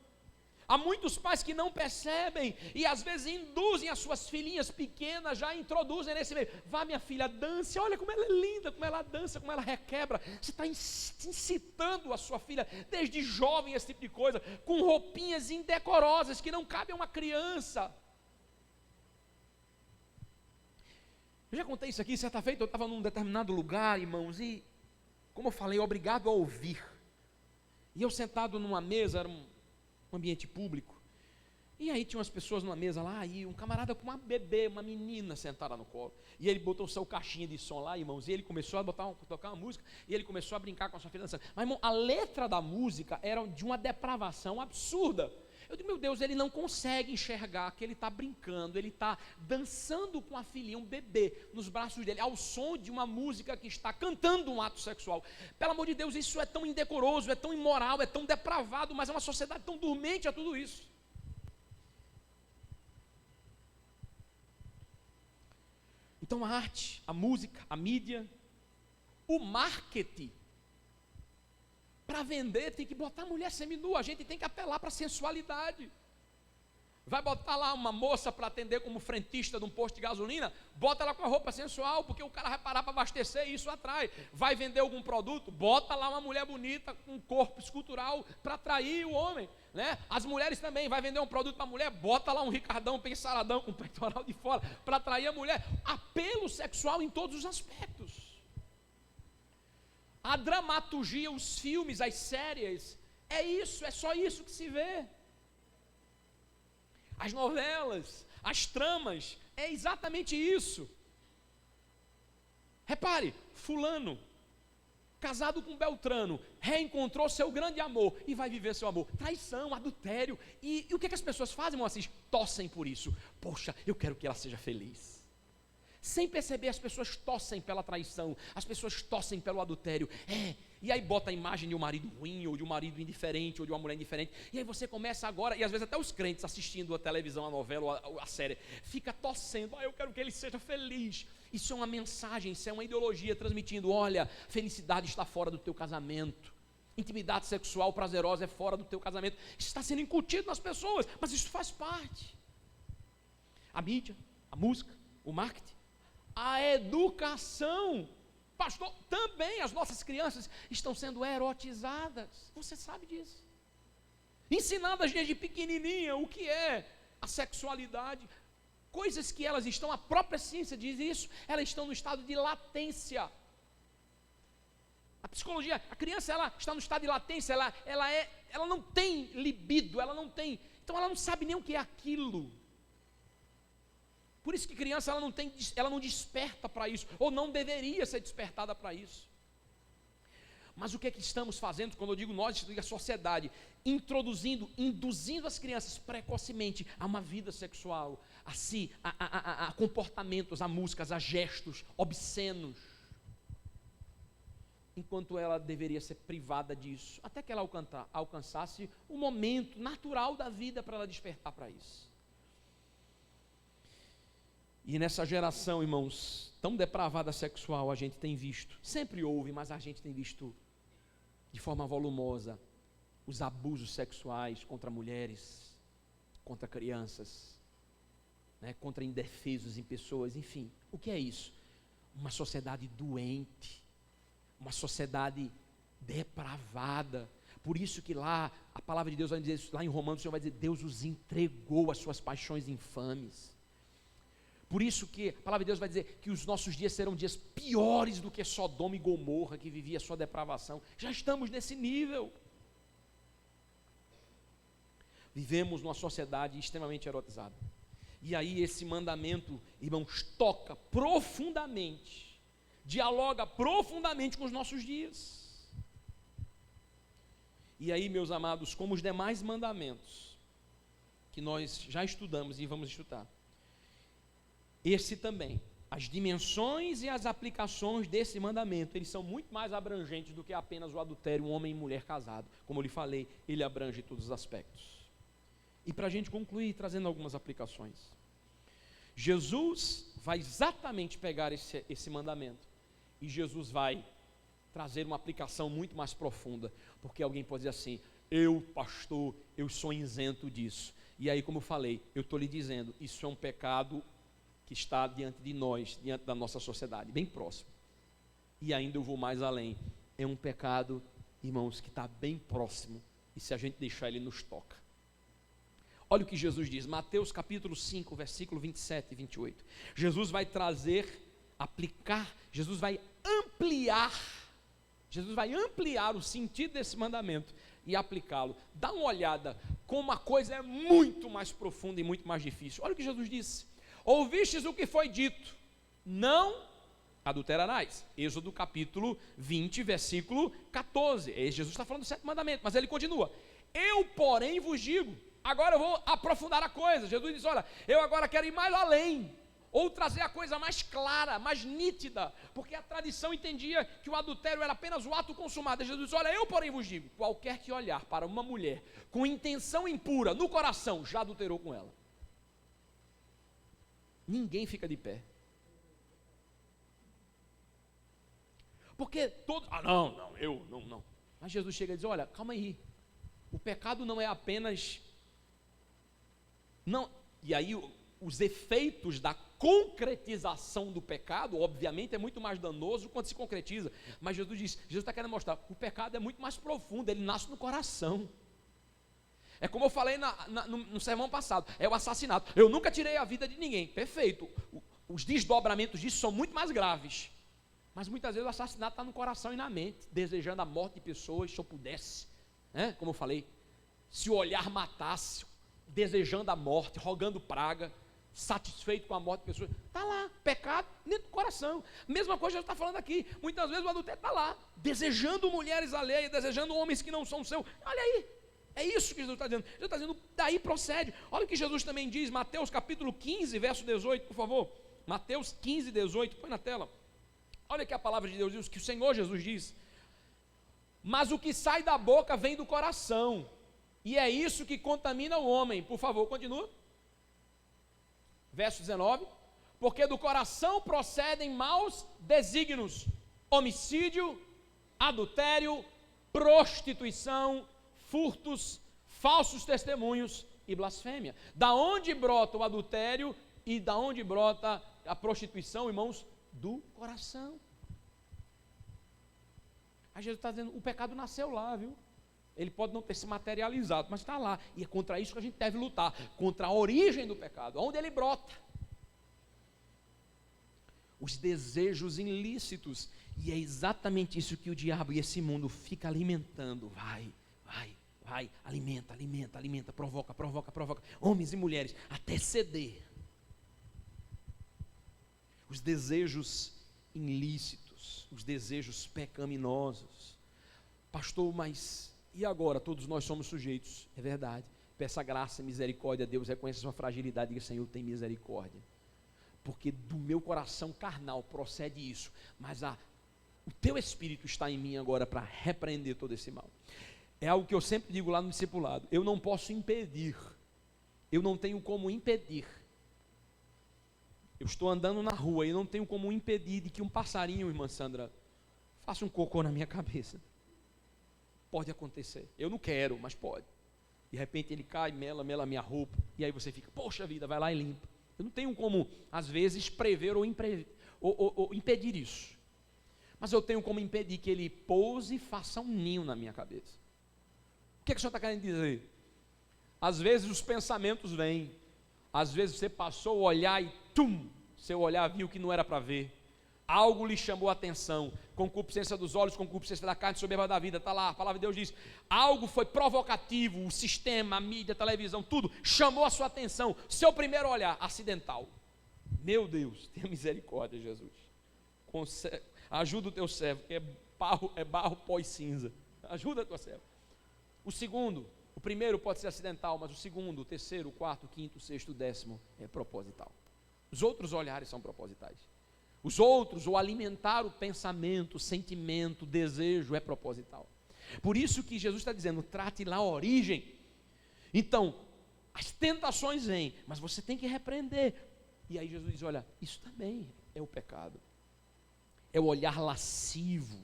Há muitos pais que não percebem e às vezes induzem as suas filhinhas pequenas, já introduzem nesse meio. Vá, minha filha, dance, olha como ela é linda, como ela dança, como ela requebra. Você está incitando a sua filha desde jovem esse tipo de coisa, com roupinhas indecorosas que não cabem a uma criança. Eu já contei isso aqui, certa feita eu estava num determinado lugar, irmãos, e como eu falei, obrigado a ouvir. E eu sentado numa mesa, era um ambiente público, e aí tinha umas pessoas numa mesa lá, e um camarada com uma bebê, uma menina sentada no colo, e ele botou o seu caixinha de som lá, irmãos, e ele começou a tocar uma música, e ele começou a brincar com a sua filha dançando. Mas, irmão, a letra da música era de uma depravação absurda. Eu digo, meu Deus, ele não consegue enxergar que ele está brincando, ele está dançando com a filhinha, um bebê, nos braços dele, ao som de uma música que está cantando um ato sexual. Pelo amor de Deus, isso é tão indecoroso, é tão imoral, é tão depravado, mas é uma sociedade tão dormente a tudo isso. Então a arte, a música, a mídia, o marketing, para vender tem que botar a mulher seminua, a gente tem que apelar para a sensualidade. Vai botar lá uma moça para atender como frentista de um posto de gasolina, bota ela com a roupa sensual, porque o cara vai parar para abastecer e isso atrai. Vai vender algum produto, bota lá uma mulher bonita com um corpo escultural para atrair o homem, né? As mulheres também, vai vender um produto para a mulher, bota lá um Ricardão pensaradão com o peitoral de fora para atrair a mulher. Apelo sexual em todos os aspectos. A dramaturgia, os filmes, as séries, é isso, é só isso que se vê. As novelas, as tramas, é exatamente isso. Repare, fulano, casado com Beltrano, reencontrou seu grande amor e vai viver seu amor. Traição, adultério. E o que as pessoas fazem, Moacir? Torcem por isso. Poxa, eu quero que ela seja feliz. Sem perceber, as pessoas torcem pela traição, as pessoas torcem pelo adultério, e aí bota a imagem de um marido ruim, ou de um marido indiferente, ou de uma mulher indiferente, e aí você começa agora, e às vezes até os crentes assistindo a televisão, a novela, ou a série, fica torcendo, eu quero que ele seja feliz. Isso é uma mensagem, isso é uma ideologia transmitindo, olha, felicidade está fora do teu casamento, intimidade sexual prazerosa é fora do teu casamento. Isso está sendo incutido nas pessoas, mas isso faz parte. A mídia, a música, o marketing, a educação, pastor, também as nossas crianças estão sendo erotizadas, você sabe disso, ensinadas desde pequenininha o que é a sexualidade, coisas que elas estão, a própria ciência diz isso, elas estão no estado de latência. A psicologia, a criança ela está no estado de latência, ela não tem libido, então ela não sabe nem o que é aquilo. Por isso que criança ela não desperta para isso, ou não deveria ser despertada para isso. Mas o que é que estamos fazendo, quando eu digo nós, eu digo a sociedade, induzindo as crianças precocemente a uma vida sexual, a comportamentos, a músicas, a gestos obscenos, enquanto ela deveria ser privada disso, até que ela alcançasse o momento natural da vida para ela despertar para isso. E nessa geração, irmãos, tão depravada sexual, a gente tem visto, sempre houve, mas a gente tem visto de forma volumosa, os abusos sexuais contra mulheres, contra crianças, né, contra indefesos em pessoas, enfim. O que é isso? Uma sociedade doente, uma sociedade depravada. Por isso que lá, a palavra de Deus vai dizer, lá em Romanos, o Senhor vai dizer, Deus os entregou às suas paixões infames. Por isso que a palavra de Deus vai dizer que os nossos dias serão dias piores do que Sodoma e Gomorra, que vivia a sua depravação. Já estamos nesse nível. Vivemos numa sociedade extremamente erotizada. E aí esse mandamento, irmãos, toca profundamente, dialoga profundamente com os nossos dias. E aí, meus amados, como os demais mandamentos, que nós já estudamos e vamos estudar, esse também, as dimensões e as aplicações desse mandamento, eles são muito mais abrangentes do que apenas o adultério, um homem e mulher casado. Como eu lhe falei, ele abrange todos os aspectos. E para a gente concluir, trazendo algumas aplicações, Jesus vai exatamente pegar esse mandamento, e Jesus vai trazer uma aplicação muito mais profunda, porque alguém pode dizer assim, eu, pastor, eu sou isento disso. E aí, como eu falei, eu estou lhe dizendo, isso é um pecado que está diante de nós, diante da nossa sociedade, bem próximo. E ainda eu vou mais além, é um pecado, irmãos, que está bem próximo, e se a gente deixar ele nos toca. Olha o que Jesus diz, Mateus capítulo 5, versículo 27 e 28. Jesus vai aplicar, Jesus vai ampliar o sentido desse mandamento e aplicá-lo. Dá uma olhada como a coisa é muito mais profunda e muito mais difícil. Olha o que Jesus disse: ouvistes o que foi dito, não adulterarás. Êxodo capítulo 20, versículo 14. Jesus está falando do 7º mandamento, mas ele continua: eu, porém, vos digo. Agora eu vou aprofundar a coisa. Jesus diz: olha, eu agora quero ir mais além, ou trazer a coisa mais clara, mais nítida, porque a tradição entendia que o adultério era apenas o ato consumado. Jesus diz: olha, eu porém vos digo, qualquer que olhar para uma mulher com intenção impura no coração, já adulterou com ela. Ninguém fica de pé, porque todos, não. Mas Jesus chega e diz: olha, calma aí, o pecado não é apenas, não, e aí os efeitos da concretização do pecado, obviamente, é muito mais danoso quando se concretiza. Mas Jesus está querendo mostrar, o pecado é muito mais profundo, ele nasce no coração. É como eu falei no sermão passado, é o assassinato. Eu nunca tirei a vida de ninguém, perfeito. Os desdobramentos disso são muito mais graves. Mas muitas vezes o assassinato está no coração e na mente, desejando a morte de pessoas, se eu pudesse, né? Como eu falei, se o olhar matasse, desejando a morte, rogando praga, satisfeito com a morte de pessoas, está lá, pecado dentro do coração. Mesma coisa Jesus está falando aqui, muitas vezes o adultério está lá, desejando mulheres alheias, desejando homens que não são seus. Olha aí, é isso que Jesus está dizendo. Jesus está dizendo, daí procede. Olha o que Jesus também diz, Mateus capítulo 15, verso 18, por favor. Mateus 15, 18, põe na tela. Olha que a palavra de Deus diz, que o Senhor Jesus diz: mas o que sai da boca vem do coração, e é isso que contamina o homem. Por favor, continua. Verso 19: porque do coração procedem maus desígnios, homicídio, adultério, prostituição, furtos, falsos testemunhos e blasfêmia. Da onde brota o adultério e da onde brota a prostituição, irmãos? Do coração. Aí Jesus está dizendo, o pecado nasceu lá, viu? Ele pode não ter se materializado, mas está lá, e é contra isso que a gente deve lutar, contra a origem do pecado, onde ele brota. Os desejos ilícitos, e é exatamente isso que o diabo e esse mundo fica alimentando, vai, alimenta, provoca, homens e mulheres, até ceder. Os desejos ilícitos, os desejos pecaminosos. Pastor, mas e agora? Todos nós somos sujeitos, é verdade. Peça graça e misericórdia a Deus, reconheça a sua fragilidade e diga: Senhor, tem misericórdia. Porque do meu coração carnal procede isso, mas o teu Espírito está em mim agora para repreender todo esse mal. É algo que eu sempre digo lá no discipulado: eu não posso impedir, eu não tenho como impedir. Eu estou andando na rua e não tenho como impedir de que um passarinho, irmã Sandra, faça um cocô na minha cabeça. Pode acontecer, eu não quero, mas pode. De repente ele cai, mela a minha roupa, e aí você fica, poxa vida, vai lá e limpa. Eu não tenho como, às vezes, prever ou impedir isso. Mas eu tenho como impedir que ele pouse e faça um ninho na minha cabeça. O que o senhor está querendo dizer? Às vezes os pensamentos vêm, às vezes você passou a olhar e seu olhar viu que não era para ver. Algo lhe chamou a atenção, concupiscência dos olhos, concupiscência da carne, soberba da vida, está lá, a palavra de Deus diz, algo foi provocativo, o sistema, a mídia, a televisão, tudo, chamou a sua atenção, seu primeiro olhar, acidental. Meu Deus, tenha misericórdia, Jesus, ajuda o teu servo, é barro, pó e cinza, ajuda o teu servo. O primeiro pode ser acidental, mas o segundo, o terceiro, o quarto, o quinto, o sexto, o 10º é proposital. Os outros olhares são propositais. Os outros, o alimentar o pensamento, o sentimento, o desejo é proposital. Por isso que Jesus está dizendo, trate lá a origem. Então, as tentações vêm, mas você tem que repreender. E aí Jesus diz, olha, isso também é o pecado. É o olhar lascivo.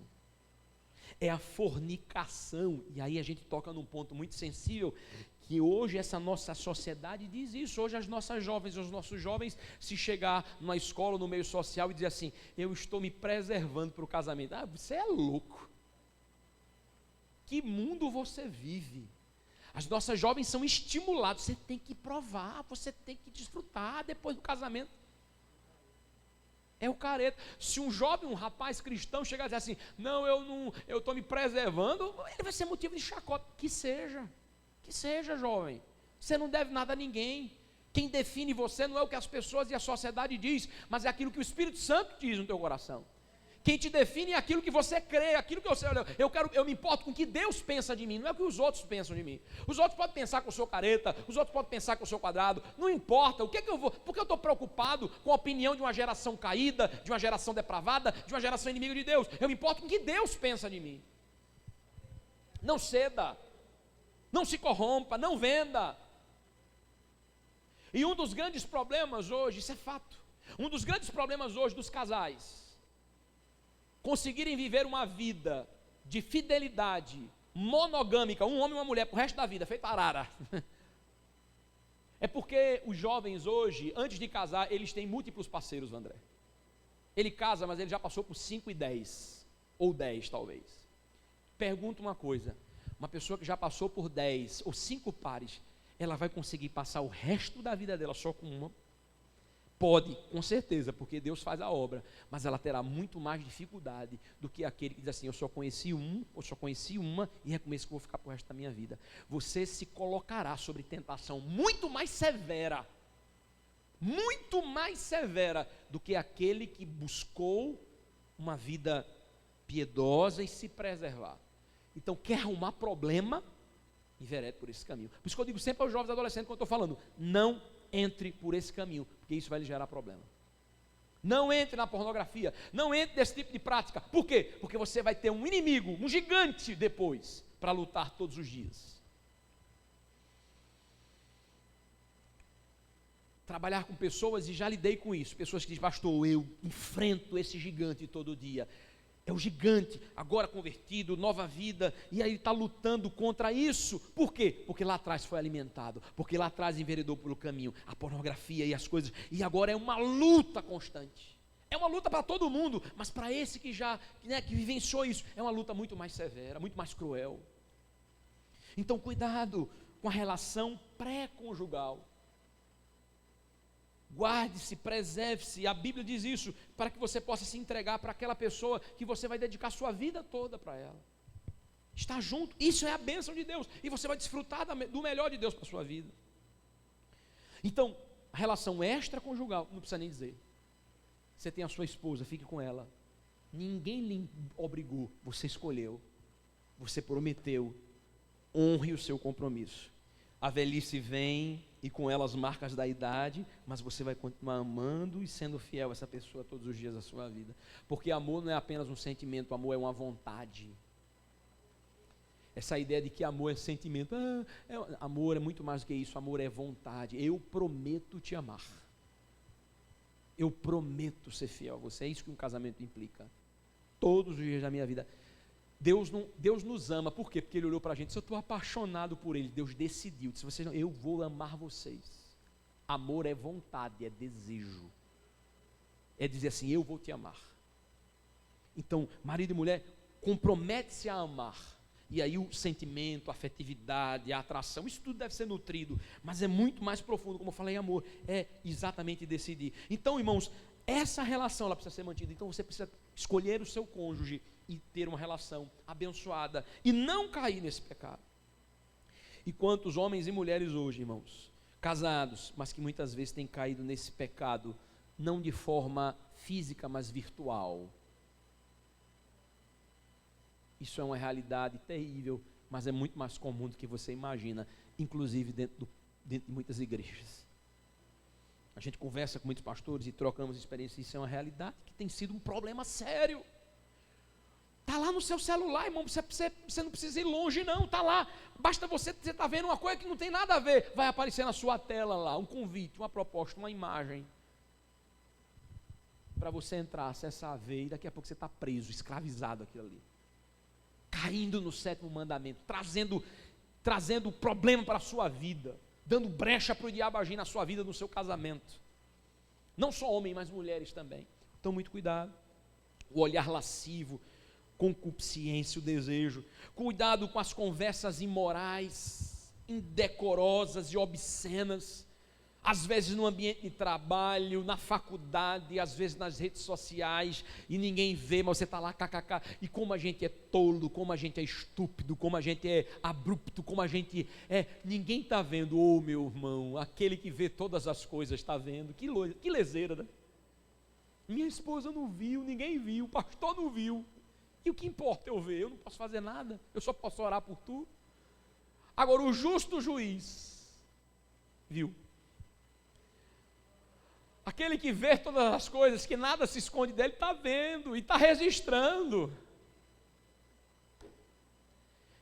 é a fornicação. E aí a gente toca num ponto muito sensível, que hoje essa nossa sociedade diz isso. Hoje as nossas jovens, os nossos jovens, se chegar numa escola, no meio social e dizer assim, eu estou me preservando para o casamento. Você é louco. Que mundo você vive? As nossas jovens são estimuladas, você tem que provar, você tem que desfrutar depois do casamento. É o careta. Se um jovem, um rapaz cristão chegar e dizer assim, não, eu estou me preservando, ele vai ser motivo de chacota. Que seja, jovem. Você não deve nada a ninguém. Quem define você não é o que as pessoas e a sociedade diz, mas é aquilo que o Espírito Santo diz no teu coração. Quem te define é aquilo que você crê, aquilo que eu me importo com o que Deus pensa de mim, não é o que os outros pensam de mim. Os outros podem pensar que eu sou careta, os outros podem pensar que eu sou quadrado, não importa, porque eu estou preocupado com a opinião de uma geração caída, de uma geração depravada, de uma geração inimiga de Deus. Eu me importo com o que Deus pensa de mim. Não ceda, não se corrompa, não venda. E um dos grandes problemas hoje, isso é fato, um dos grandes problemas hoje dos casais, conseguirem viver uma vida de fidelidade monogâmica, um homem e uma mulher pro resto da vida, feito arara, é porque os jovens hoje, antes de casar, eles têm múltiplos parceiros, André. Ele casa, mas ele já passou por 5 e 10, ou 10 talvez. Pergunta uma coisa, uma pessoa que já passou por 10 ou 5 pares, ela vai conseguir passar o resto da vida dela só com uma? Pode, com certeza, porque Deus faz a obra, mas ela terá muito mais dificuldade do que aquele que diz assim, eu só conheci uma e é com esse que eu vou ficar pro resto da minha vida. Você se colocará sobre tentação muito mais severa do que aquele que buscou uma vida piedosa e se preservar. Então, quer arrumar problema? Enverede por esse caminho. Por isso que eu digo sempre aos jovens e adolescentes, quando eu estou falando, não entre por esse caminho, porque isso vai lhe gerar problema. Não entre na pornografia, não entre nesse tipo de prática. Por quê? Porque você vai ter um inimigo, um gigante depois, para lutar todos os dias. Trabalhar com pessoas, e já lidei com isso, pessoas que dizem, pastor, eu enfrento esse gigante todo dia. É o gigante, agora convertido, nova vida, e aí está lutando contra isso. Por quê? Porque lá atrás foi alimentado, porque lá atrás enveredou pelo caminho, a pornografia e as coisas, e agora é uma luta constante. É uma luta para todo mundo, mas para esse que já, que vivenciou isso, é uma luta muito mais severa, muito mais cruel. Então cuidado com a relação pré-conjugal. Guarde-se, preserve-se, a Bíblia diz isso, para que você possa se entregar para aquela pessoa que você vai dedicar sua vida toda para ela. Estar junto, isso é a bênção de Deus, e você vai desfrutar do melhor de Deus para a sua vida. Então, a relação extraconjugal, não precisa nem dizer. Você tem a sua esposa, fique com ela. Ninguém lhe obrigou, você escolheu, você prometeu, honre o seu compromisso. A velhice vem, e com ela as marcas da idade, mas você vai continuar amando e sendo fiel a essa pessoa todos os dias da sua vida, porque amor não é apenas um sentimento, amor é uma vontade. Essa ideia de que amor é sentimento, amor é muito mais do que isso, amor é vontade. Eu prometo te amar, eu prometo ser fiel a você, é isso que um casamento implica, todos os dias da minha vida. Deus nos ama, por quê? Porque Ele olhou para a gente, se eu estou apaixonado por Ele, Deus decidiu, disse, vocês não, eu vou amar vocês. Amor é vontade, é desejo, é dizer assim, eu vou te amar. Então, marido e mulher, compromete-se a amar, e aí o sentimento, a afetividade, a atração, isso tudo deve ser nutrido, mas é muito mais profundo, como eu falei, amor, é exatamente decidir. Então, irmãos, essa relação ela precisa ser mantida, então você precisa escolher o seu cônjuge, e ter uma relação abençoada, e não cair nesse pecado. E quantos homens e mulheres hoje, irmãos, casados, mas que muitas vezes têm caído nesse pecado, não de forma física, mas virtual. Isso é uma realidade terrível, mas é muito mais comum do que você imagina, inclusive dentro de muitas igrejas. A gente conversa com muitos pastores e trocamos experiências, isso é uma realidade que tem sido um problema sério. Está lá no seu celular, irmão, você não precisa ir longe não, está lá, basta você está vendo uma coisa que não tem nada a ver, vai aparecer na sua tela lá, um convite, uma proposta, uma imagem, para você entrar, acessar, ver, e daqui a pouco você está preso, escravizado aquilo ali. caindo no sétimo mandamento, trazendo problema para a sua vida, dando brecha para o diabo agir na sua vida, no seu casamento. Não só homem, mas mulheres também. Então, muito cuidado. O olhar lascivo, concupiscência, o desejo. Cuidado com as conversas imorais, indecorosas e obscenas. Às vezes no ambiente de trabalho, na faculdade, às vezes nas redes sociais, e ninguém vê, mas você está lá, kkk, e como a gente é tolo, como a gente é estúpido, como a gente é abrupto, como a gente é, ninguém está vendo. Oh, meu irmão, aquele que vê todas as coisas está vendo. Que leseira, né? Minha esposa não viu, ninguém viu, o pastor não viu, e o que importa eu ver? Eu não posso fazer nada, eu só posso orar por tu. Agora o justo juiz viu. Aquele que vê todas as coisas, que nada se esconde dele, está vendo e está registrando.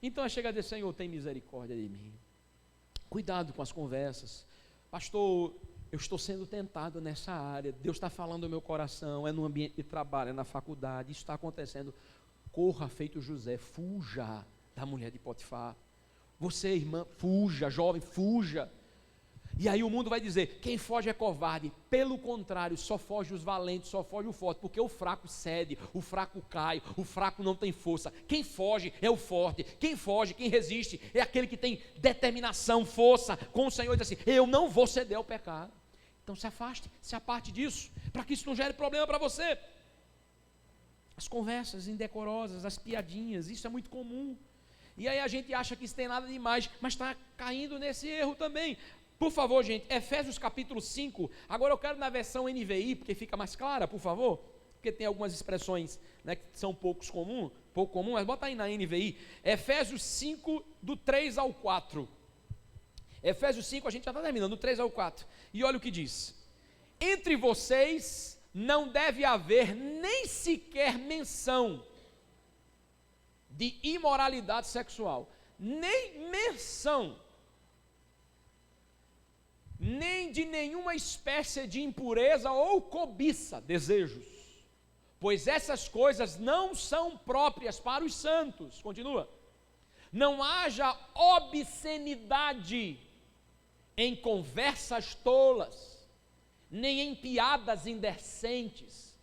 Então é chegar a dizer: Senhor, tem misericórdia de mim. Cuidado com as conversas. Pastor, eu estou sendo tentado nessa área, Deus está falando no meu coração, é no ambiente de trabalho, é na faculdade, isso está acontecendo. Corra feito José, fuja da mulher de Potifar. Você, irmã, fuja, jovem, fuja. E aí o mundo vai dizer: quem foge é covarde. Pelo contrário, só foge os valentes, só foge o forte, porque o fraco cede, o fraco cai, o fraco não tem força. Quem foge é o forte, quem foge, quem resiste é aquele que tem determinação, força com o Senhor, e diz assim: eu não vou ceder ao pecado. Então se afaste, se aparte disso, para que isso não gere problema para você. As conversas indecorosas, as piadinhas, isso é muito comum. E aí a gente acha que isso tem nada demais, mas está caindo nesse erro também. Por favor, gente, Efésios capítulo 5, agora eu quero na versão NVI, porque fica mais clara, por favor, porque tem algumas expressões, né, que são pouco comum, mas bota aí na NVI, Efésios 5, do 3 ao 4, Efésios 5, a gente já está terminando, do 3 ao 4, e olha o que diz: entre vocês não deve haver nem sequer menção de imoralidade sexual, nem menção, nem de nenhuma espécie de impureza ou cobiça, desejos, pois essas coisas não são próprias para os santos. Continua: não haja obscenidade em conversas tolas, nem em piadas indecentes,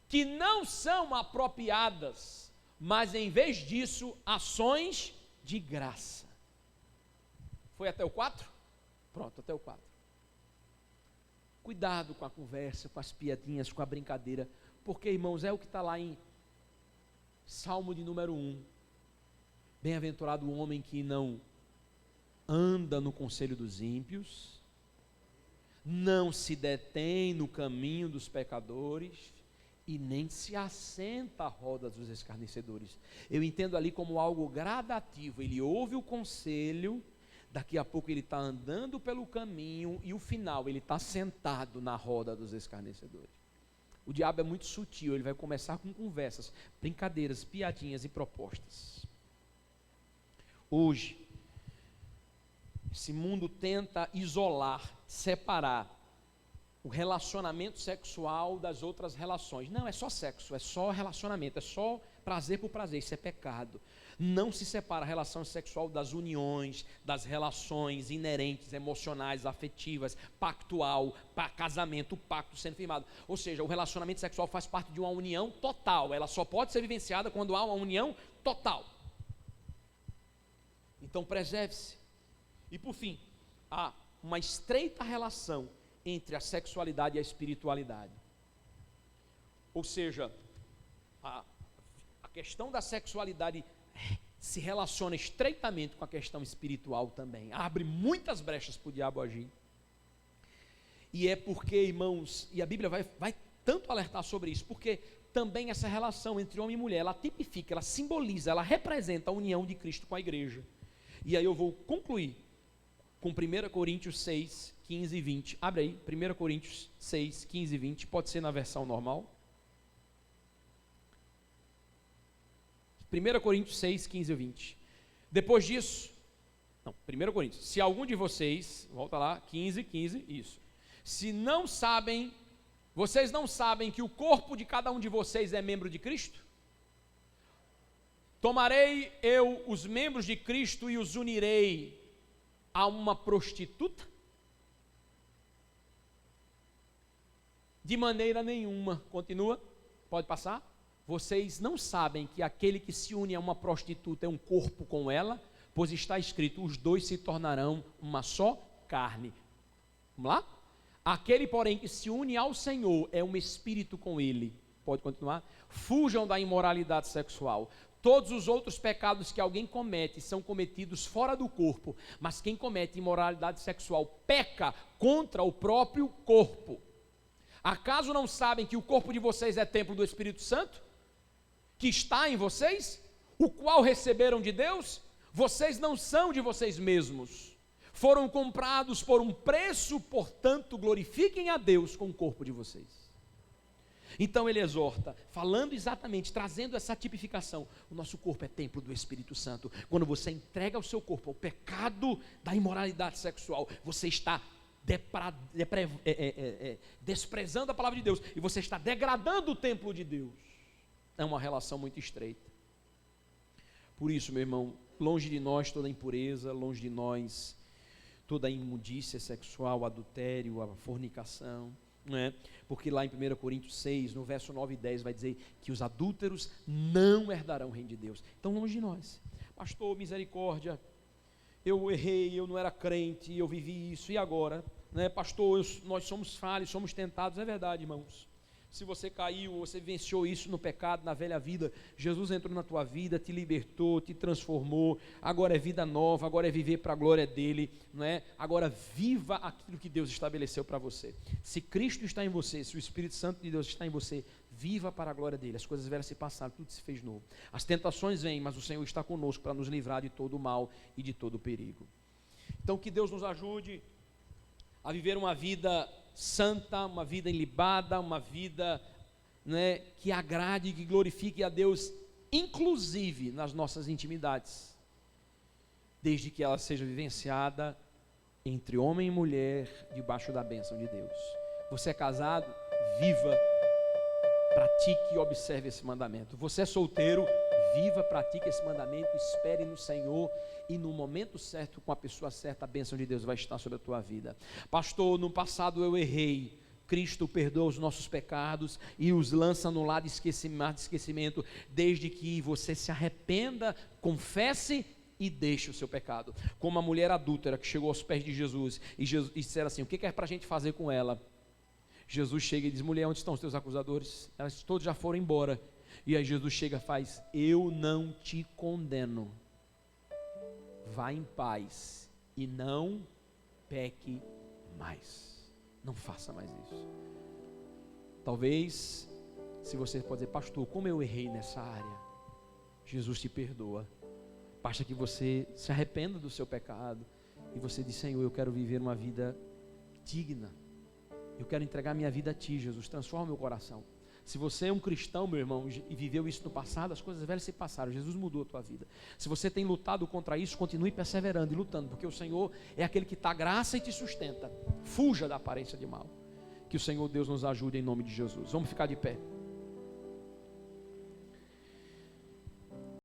que não são apropriadas, mas em vez disso, ações de graça. Foi até o 4? Pronto, até o 4. Cuidado com a conversa, com as piadinhas, com a brincadeira, porque, irmãos, é o que está lá em Salmo de número 1. Bem-aventurado o homem que não anda no conselho dos ímpios, não se detém no caminho dos pecadores, e nem se assenta à roda dos escarnecedores. Eu entendo ali como algo gradativo. Ele ouve o conselho, daqui a pouco ele está andando pelo caminho, e o final, ele está sentado na roda dos escarnecedores. O diabo é muito sutil, ele vai começar com conversas, brincadeiras, piadinhas e propostas. Hoje, esse mundo tenta isolar, separar o relacionamento sexual das outras relações. Não, é só sexo, é só relacionamento, é só prazer por prazer, isso é pecado. Não se separa a relação sexual das uniões, das relações inerentes, emocionais, afetivas, pactual, casamento, o pacto sendo firmado. Ou seja, o relacionamento sexual faz parte de uma união total, ela só pode ser vivenciada quando há uma união total. Então preserve-se. E por fim, há uma estreita relação entre a sexualidade e a espiritualidade. Ou seja, a questão da sexualidade se relaciona estreitamente com a questão espiritual também. Abre muitas brechas para o diabo agir. E é porque, irmãos, e a Bíblia vai tanto alertar sobre isso, porque também essa relação entre homem e mulher, ela tipifica, ela simboliza, ela representa a união de Cristo com a igreja. E aí eu vou concluir com 1 Coríntios 6, 15 e 20. Abre aí, 1 Coríntios 6, 15 e 20, pode ser na versão normal. 1 Coríntios 6, 15 e 20. Depois disso, 1 Coríntios, se algum de vocês, volta lá, 15, isso. Se não sabem, vocês não sabem que o corpo de cada um de vocês é membro de Cristo? Tomarei eu os membros de Cristo e os unirei a uma prostituta? De maneira nenhuma. Continua, pode passar. Vocês não sabem que aquele que se une a uma prostituta é um corpo com ela, pois está escrito, os dois se tornarão uma só carne. Vamos lá? Aquele, porém, que se une ao Senhor é um espírito com ele. Pode continuar? Fujam da imoralidade sexual. Todos os outros pecados que alguém comete são cometidos fora do corpo, mas quem comete imoralidade sexual peca contra o próprio corpo. Acaso não sabem que o corpo de vocês é templo do Espírito Santo, que está em vocês, o qual receberam de Deus? Vocês não são de vocês mesmos, foram comprados por um preço, portanto glorifiquem a Deus com o corpo de vocês. Então ele exorta, falando exatamente, trazendo essa tipificação, o nosso corpo é templo do Espírito Santo. Quando você entrega o seu corpo ao pecado da imoralidade sexual, você está desprezando a palavra de Deus, e você está degradando o templo de Deus. É uma relação muito estreita. Por isso, meu irmão, longe de nós toda impureza, longe de nós toda imundícia sexual, adultério, a fornicação, não é? Porque lá em 1 Coríntios 6, no verso 9 e 10, vai dizer que os adúlteros não herdarão o reino de Deus. Então, longe de nós. Pastor, misericórdia, eu errei, eu não era crente, eu vivi isso, e agora? Né? Pastor, nós somos falhos, somos tentados, é verdade, irmãos. Se você caiu, você venceu isso no pecado, na velha vida, Jesus entrou na tua vida, te libertou, te transformou, agora é vida nova, agora é viver para a glória dele, não é? Agora viva aquilo que Deus estabeleceu para você. Se Cristo está em você, se o Espírito Santo de Deus está em você, viva para a glória dele. As coisas velhas se passaram, tudo se fez novo. As tentações vêm, mas o Senhor está conosco para nos livrar de todo o mal e de todo o perigo. Então que Deus nos ajude a viver uma vida santa, uma vida ilibada, uma vida, né, que agrade, que glorifique a Deus, inclusive nas nossas intimidades, desde que ela seja vivenciada entre homem e mulher, debaixo da bênção de Deus. Você é casado? Viva, pratique e observe esse mandamento. Você é solteiro? Viva, pratique esse mandamento, espere no Senhor, e no momento certo, com a pessoa certa, a bênção de Deus vai estar sobre a tua vida. Pastor, no passado eu errei. Cristo perdoa os nossos pecados e os lança no lado de esquecimento, desde que você se arrependa, confesse e deixe o seu pecado. Como a mulher adúltera que chegou aos pés de Jesus e disseram assim, o que é para a gente fazer com ela? Jesus chega e diz, mulher, onde estão os teus acusadores? Elas todos já foram embora. E aí Jesus chega e faz, eu não te condeno, vá em paz e não peque mais, não faça mais isso. Talvez, se você pode dizer, pastor, como eu errei nessa área, Jesus te perdoa, basta que você se arrependa do seu pecado, e você diz, Senhor, eu quero viver uma vida digna, eu quero entregar minha vida a Ti, Jesus, transforma meu coração. Se você é um cristão, meu irmão, e viveu isso no passado, as coisas velhas se passaram, Jesus mudou a tua vida. Se você tem lutado contra isso, continue perseverando e lutando, porque o Senhor é aquele que dá graça e te sustenta. Fuja da aparência de mal. Que o Senhor Deus nos ajude em nome de Jesus. Vamos ficar de pé.